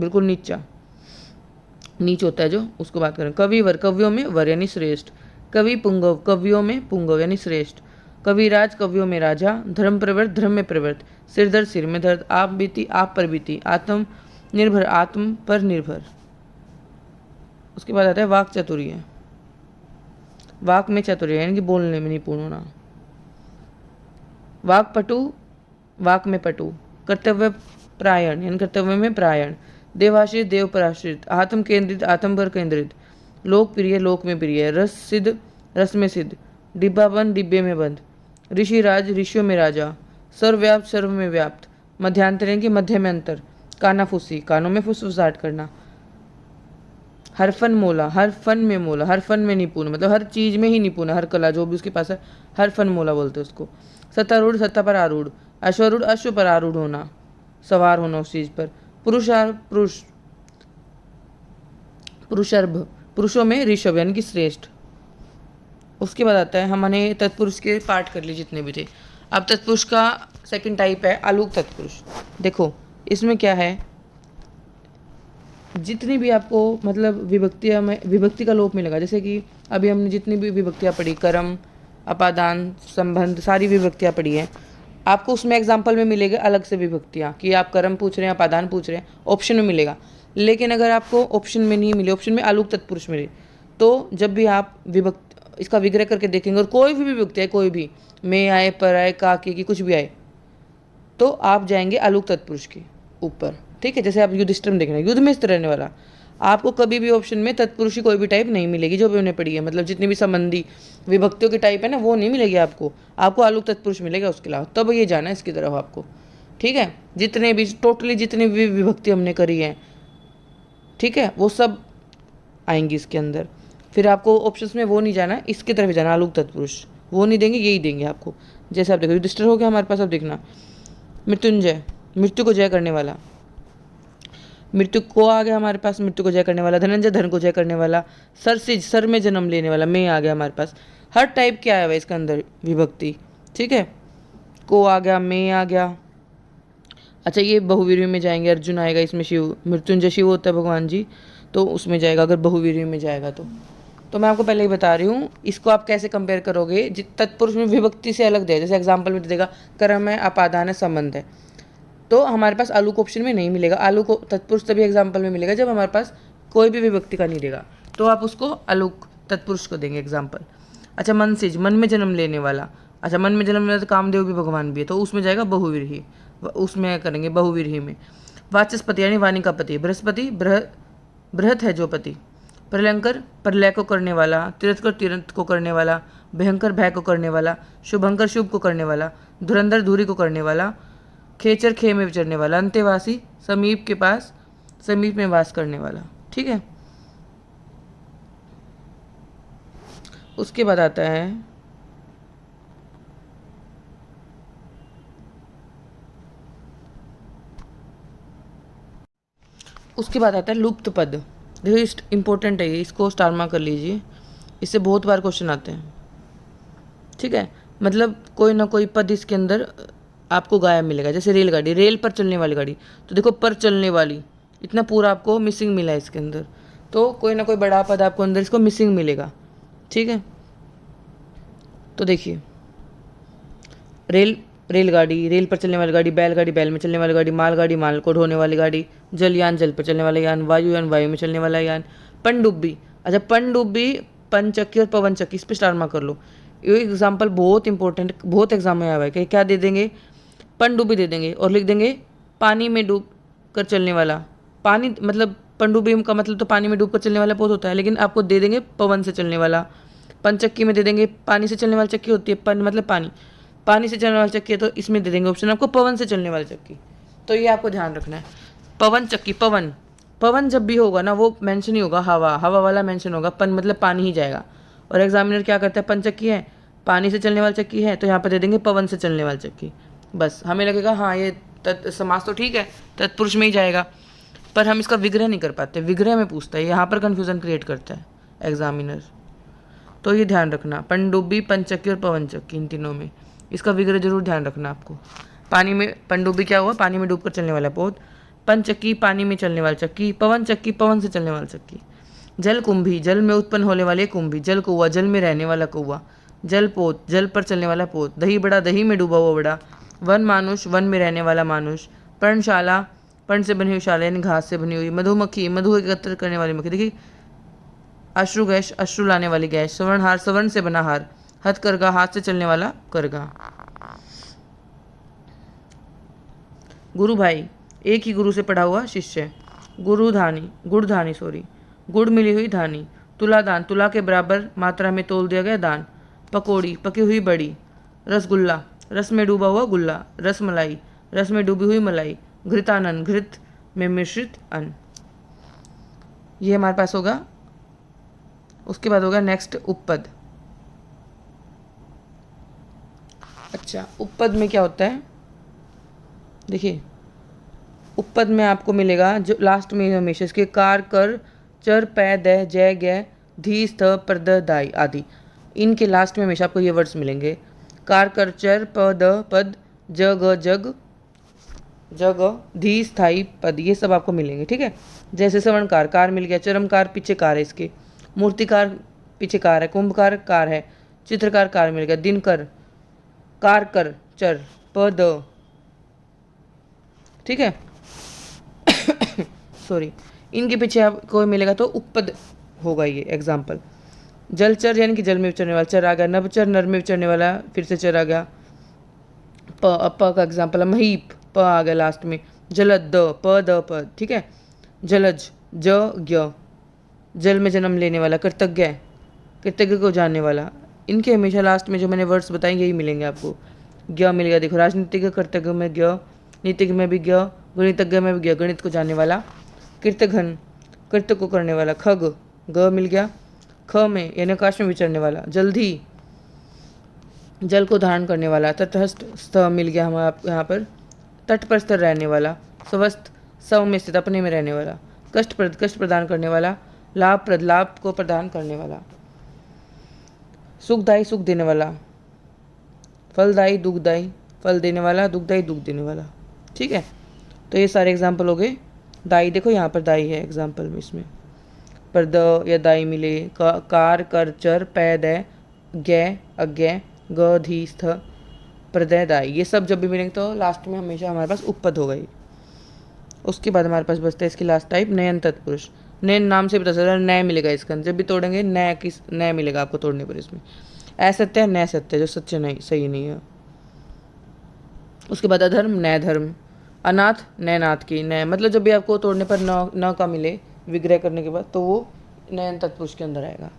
बिल्कुल नीचा, नीच होता है जो, उसको बात करें। कविवर, कवियों में वर यानी श्रेष्ठ। कवि पुंगव, कवियों में पुंगव यानी श्रेष्ठ। कविराज, कवियों में राजा। धर्म प्रवृत्त, धर्म में प्रवृत्त। सिरदर्द, सिर में दर्द। आप बीती, आप पर बीती। आत्म निर्भर, आत्म पर निर्भर। उसके बाद आता है वाक चातुर्य। वाक में चातुर्य यानी कि बोलने में निपुण होना। वाक पटु, वाक में पटु। कर्तव्य प्रायण यानी कर्तव्य में प्रायण। देवाश्रित, देव पर आश्रित। आत्म केंद्रित, आत्म पर केंद्रित। लोकप्रिय, लोक में प्रिय। रस सिद्ध, रस में सिद्ध। डिब्बाबंद, डिब्बे में बंद। ऋषि राज, ऋषियों में राजा। सर्वव्याप्त, सर्व में व्याप्त। मध्यांतर यानी कि मध्य में अंतर। कानाफूसी, कानों में फुसफुसाहट करना। हर फन मोला, हर फन में मोला, हर फन में निपुण, मतलब हर चीज में ही निपुण है, हर कला जो भी उसके पास है हर फन मोला बोलते हैं उसको। सत्तारूढ़, सत्ता पर आरूढ़। अश्वरूढ़, अश्व पर आरूढ़ होना, सवार होना उस चीज पर। पुरुष, पुरुषर्भ, पुरुषों में ऋषभ यानी कि श्रेष्ठ। उसके बाद आता है, हमने तत्पुरुष के पार्ट कर लिए जितने भी थे। अब तत्पुरुष का सेकंड टाइप है आलूक तत्पुरुष। देखो इसमें क्या है, जितनी भी आपको मतलब विभक्तियाँ में विभक्ति का लोप मिलेगा, जैसे कि अभी हमने जितनी भी विभक्तियाँ पढ़ी, कर्म, अपादान, संबंध, सारी विभक्तियाँ पढ़ी हैं, आपको उसमें एग्जाम्पल में मिलेगा अलग से विभक्तियाँ कि आप कर्म पूछ रहे हैं, अपादान पूछ रहे हैं, ऑप्शन में मिलेगा। लेकिन अगर आपको ऑप्शन में नहीं मिले, ऑप्शन में आलूक तत्पुरुष मिले, तो जब भी आप इसका विग्रह करके देखेंगे और कोई भी विभक्ति आए, कोई भी में आए, पर आए, का की कुछ भी आए, तो आप जाएंगे आलूक तत्पुरुष के ऊपर। ठीक है, जैसे आप युधिष्ठिर में देख रहे हैं, युद्ध में स्थिर रहने वाला। आपको कभी भी ऑप्शन में तत्पुरुष की कोई भी टाइप नहीं मिलेगी जो भी हमने पढ़ी है, मतलब जितनी भी संबंधी विभक्तियों की टाइप है ना वो नहीं मिलेगी आपको। आपको आलूक तत्पुरुष मिलेगा उसके अलावा, तब ये जाना है इसकी तरफ आपको। ठीक है, जितने भी टोटली जितनी भी विभक्ति हमने करी है, ठीक है, वो सब आएंगी इसके अंदर। फिर आपको ऑप्शंस में वो नहीं जाना, इसकी तरफ जाना, आलूक तत्पुरुष वो नहीं देंगे, यही देंगे आपको। जैसे आप देखो युधिष्ठिर हो गया हमारे पास, अब देखना मृत्युंजय, मृत्यु को जय करने वाला, मृत्यु को आ गया हमारे पास, मृत्यु को जय करने वाला। धनंजय, धन को जय करने वाला। सरसिज, सर में जन्म लेने वाला, में आ गया हमारे पास। हर टाइप क्या आया हुआ इसके अंदर विभक्ति, ठीक है, को आ गया, में आ गया। अच्छा ये बहुवीर्य में जाएंगे, अर्जुन आएगा इसमें, शिव, मृत्युंजय शिव होता है भगवान जी, तो उसमें जाएगा अगर बहुवीर्य में जाएगा तो मैं आपको पहले ही बता रही हूँ इसको आप कैसे कंपेयर करोगे। तत्पुरुष में विभक्ति से अलग दे, जैसे एग्जाम्पल में देगा कर्म है, अपादान है, संबंध है, तो हमारे पास आलू को ऑप्शन में नहीं मिलेगा। आलू को तत्पुरुष तभी एग्जाम्पल में मिलेगा जब हमारे पास कोई भी विभक्ति का नहीं देगा, तो आप उसको आलू तत्पुरुष को देंगे एग्जाम्पल। अच्छा मनसिज, मन में जन्म लेने वाला। अच्छा मन में जन्म लेने वाला तो कामदेव भी भगवान भी है, तो उसमें जाएगा बहुवीर्य, उसमें करेंगे बहुवीर्य में। वाचस्पति यानी वाणी का पति, बृहस्पति बृहत है जो पति। प्रलयंकर, प्रलय को करने वाला। तीर्थकर, तीर्थ को करने वाला। भयंकर, भय को करने वाला। शुभंकर, शुभ को करने वाला। धुरंधर, धूरी को करने वाला। खेचर, खे में विचरने वाला। अंतेवासी, समीप के पास, समीप में वास करने वाला। ठीक है, उसके बाद आता है लुप्त पद। देखो इंपॉर्टेंट है ये, इसको स्टार मार्क कर लीजिए, इससे बहुत बार क्वेश्चन आते हैं। ठीक है, मतलब कोई ना कोई पद इसके अंदर आपको गायब मिलेगा। जैसे रेलगाड़ी, रेल पर चलने वाली गाड़ी, तो देखो पर चलने वाली, इतना पूरा आपको मिसिंग मिला है इसके अंदर, तो कोई ना कोई बड़ा पद आपको अंदर इसको मिसिंग मिलेगा। ठीक है, तो देखिए रेलगाड़ी, रेल पर चलने वाली गाड़ी। बैलगाड़ी, बैल में चलने वाली गाड़ी। मालगाड़ी, माल को ढोने वाली गाड़ी। जलयान, जल पर चलने वाला यान। वायुयान, वायु में चलने वाला यान। पनडुब्बी, अच्छा पनडुब्बी, पंचक्की और पवन चक्की, इस पर स्टार मार्क कर लो। ये एग्जाम्पल बहुत इंपॉर्टेंट, बहुत एग्जाम में आया हुआ है कि क्या दे देंगे, पनडुब्बी दे देंगे और लिख देंगे पानी में डूब कर चलने वाला। पानी मतलब पनडुब्बी का मतलब तो पानी में डूब कर चलने वाला पोत होता है, लेकिन आपको दे देंगे पवन से चलने वाला। पंचक्की में दे देंगे पानी से चलने वाली चक्की होती है, पन मतलब पानी, पानी से चलने वाली चक्की है, तो इसमें दे देंगे ऑप्शन आपको पवन से चलने वाली चक्की। तो ये आपको ध्यान रखना है, पवन चक्की। पवन, पवन जब भी होगा ना वो मेंशन ही होगा, हवा, हवा वाला मेंशन होगा, पन मतलब पानी ही जाएगा। और एग्जामिनर क्या करता है, पंचक्की है, पानी से चलने वाली चक्की है, तो यहाँ पर दे देंगे पवन से चलने वाली चक्की। बस हमें लगेगा हाँ ये समास तो ठीक है, तत्पुरुष में ही जाएगा, पर हम इसका विग्रह नहीं कर पाते, विग्रह में पूछता है, यहाँ पर कन्फ्यूज़न क्रिएट करता है एग्जामिनर। तो ये ध्यान रखना, पनडुब्बी, पंचक्की और पवन चक्की, इन तीनों में इसका विग्रह जरूर ध्यान रखना आपको। पानी में पनडुब्बी क्या हुआ, पानी में डूबकर चलने वाला पोत। पंचक्की, पानी में चलने वाली चक्की। पवन चक्की, पवन से चलने वाली चक्की। जल कुंभी, जल में उत्पन्न होने वाले कुंभी। जल कौआ, जल में रहने वाला कौआ। जल पोत, जल पर चलने वाला पोत। दही बड़ा, दही में डूबा हुआ बड़ा। वन मानुष, वन में रहने वाला मानुष। पर्णशाला, पर्ण से बनी हुई शाला यानी घास से बनी हुई। मधुमक्खी, मधु एकत्र करने वाली मक्खी। देखिए अश्रु गैस, अश्रु लाने वाली गैस। सवर्णहार, सवर्ण से बना हार। हथकरघा, हाथ से चलने वाला करघा। गुरु भाई, एक ही गुरु से पढ़ा हुआ शिष्य। गुरुधानी, गुड़धानी सॉरी, गुड़ मिली हुई धानी। तुलादान, तुला के बराबर मात्रा में तोल दिया गया दान। पकौड़ी, पकी हुई बड़ी। रसगुल्ला, रस में डूबा हुआ गुल्ला। रसमलाई, रस में डूबी हुई मलाई। घृतानन, घृत में मिश्रित अन्न। ये हमारे पास होगा। उसके बाद होगा नेक्स्ट उपपद। अच्छा उपपद में क्या होता है, देखिए उपपद में आपको मिलेगा जो लास्ट में हमेशा इसके कार, कर, चर, पै, द, जय, ग, धी, स्थ, प्रद, दाई आदि, इनके लास्ट में हमेशा आपको ये वर्ड्स मिलेंगे। कार, कर, चर, प, द, पद, ज, ग, जग, जग, धी, स्थाई पद, ये सब आपको मिलेंगे। ठीक है, जैसे सवर्णकार, कार मिल गया। चरमकार, पीछे कार है इसके। मूर्तिकार, पीछे कार है। कुंभकार, कार है। चित्रकार, कार मिल गया। दिनकर, कार, कर, चर, प, द, ठीक है सॉरी, इनके पीछे आपको मिलेगा तो उपपद होगा ये एग्जाम्पल। जलचर यानी कि जल में विचरने वाला, चर आ गया। नभचर, नर में विचरने वाला, फिर से चर आ गया। प का एग्जाम्पल है महीप, प आ गया लास्ट में। जलद, द, प, द, प, ठीक है। जलज, ज्ञ, जल में जन्म लेने वाला। कृतज्ञ, कृतज्ञ को जानने वाला। इनके हमेशा लास्ट में जो मैंने वर्ड्स बताए यही मिलेंगे आपको। ज्ञ मिल गया, देखो राजनीतिज्ञ, कृतज्ञ में ज्ञ, नीतिज्ञ में भी ज्ञ, गणितज्ञ में भी ज्ञ, गणित को जानने वाला। कृतघ्न, कृत्य को करने वाला। खग, ग मिल गया। ख में यानी आकाश में विचरने वाला। जल्दी, जल को धारण करने वाला। तटस्थ, स्थ मिल गया हमारा यहाँ पर, तट पर स्थिर रहने वाला। स्वस्थ, स्व में स्थित, अपने में रहने वाला। कष्टप्रद, कष्ट प्रदान करने वाला। लाभप्रद, लाभ को प्रदान करने वाला। सुखदायी, सुख देने वाला। फलदायी, दुखदायी, फल देने वाला। दुखदायी, दुख देने वाला। ठीक है, तो ये सारे एग्जाम्पल हो गए। दाई, देखो यहाँ पर दाई है एग्जाम्पल में, इसमें पर द या दाई मिले। कार, कर, चर, पैद, ज्ञ, अज्ञ, ग, धी, स्थ, प्रदय, दाई, ये सब जब भी मिलेंगे तो लास्ट में हमेशा हमारे पास उपपद हो गई। उसके बाद हमारे पास बचता है इसकी लास्ट टाइप नयन तत्पुरुष। नयन नाम से पता चल रहा है नय मिलेगा इसका, जब भी तोड़ेंगे नय किस नय मिलेगा आपको तोड़ने पर। इसमें असत्य है, नय सत्य, जो सच्चे नहीं, सही नहीं है। उसके बाद अधर्म, नय धर्म। अनाथ, नय नाथ की, नय मतलब जब भी आपको तोड़ने पर न का मिले विग्रह करने के बाद, तो वो नयन तत्पुरुष के अंदर आएगा।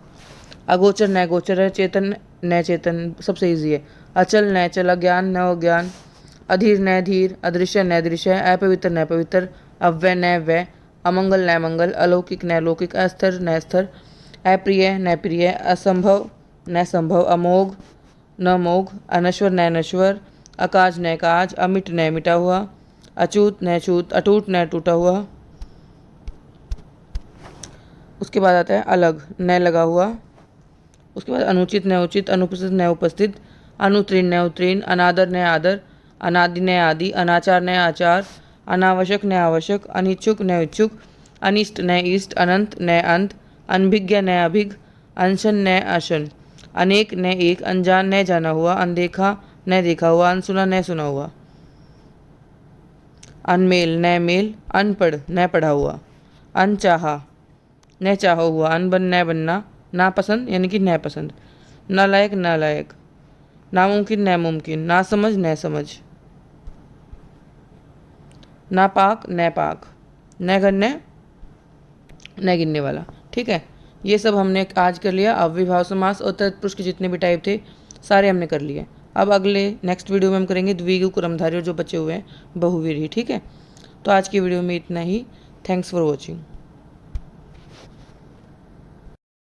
अगोचर, नय गोचर है। चेतन, नय चेतन, सबसे ईजी है। अचल, नय चल। अज्ञान, न अज्ञान। अधीर, नय धीर। अदृश्य, नय दृश्य। अपवित्र, नय पवित्र। अव्यय, नय व्यय। अमंगल, नय मंगल। अलौकिक, नय लौकिक। अस्थिर, नय स्थिर। अप्रिय, नय प्रिय। असंभव, नय संभव। अमोघ, न मोघ। अनश्वर, नय नश्वर। अकाज, नय काज। अमिट, नय मिटा हुआ। अछूत, नय छूत। अटूट, नय टूटा हुआ। उसके बाद आता है अलग, नय लगा हुआ। उसके बाद अनुचित, नय उचित। अनुपस्थित, नय उपस्थित। अनुत्तीर्ण, नय उत्तीर्ण। अनादर, नय आदर। अनादि, नय आदि। अनाचार, नय आचार। अनावश्यक, नय आवश्यक। अनिच्छुक, नय इच्छुक। अनिष्ट, नय इष्ट। अनंत, नय अंत। अनभिज्ञ, नय अभिज्ञ। अनशन, नय अशन। अनेक, नय एक। अनजान, नय जाना हुआ। अनदेखा, नय देखा हुआ। अनसुना, नय सुना हुआ। अनमेल, नय मेल। अनपढ़, नय पढ़ा हुआ। अनचाहा, नय चाहा हुआ। अनबन, नय बनना। नापसंद यानी कि नय पसंद। नालायक, नालायक। नामुमकिन, नय मुमकिन। नासमझ, नय समझ। नापाक, नय पाक। नय गण्य, नय गिनने वाला। ठीक है, ये सब हमने आज कर लिया। अव्ययभाव समास और तत्पुरुष के जितने भी टाइप थे सारे हमने कर लिए। अब अगले नेक्स्ट वीडियो में हम करेंगे द्विगु क्रमधारी और जो बचे हुए हैं बहुव्रीहि। ठीक है, तो आज की वीडियो में इतना ही। Thanks for watching.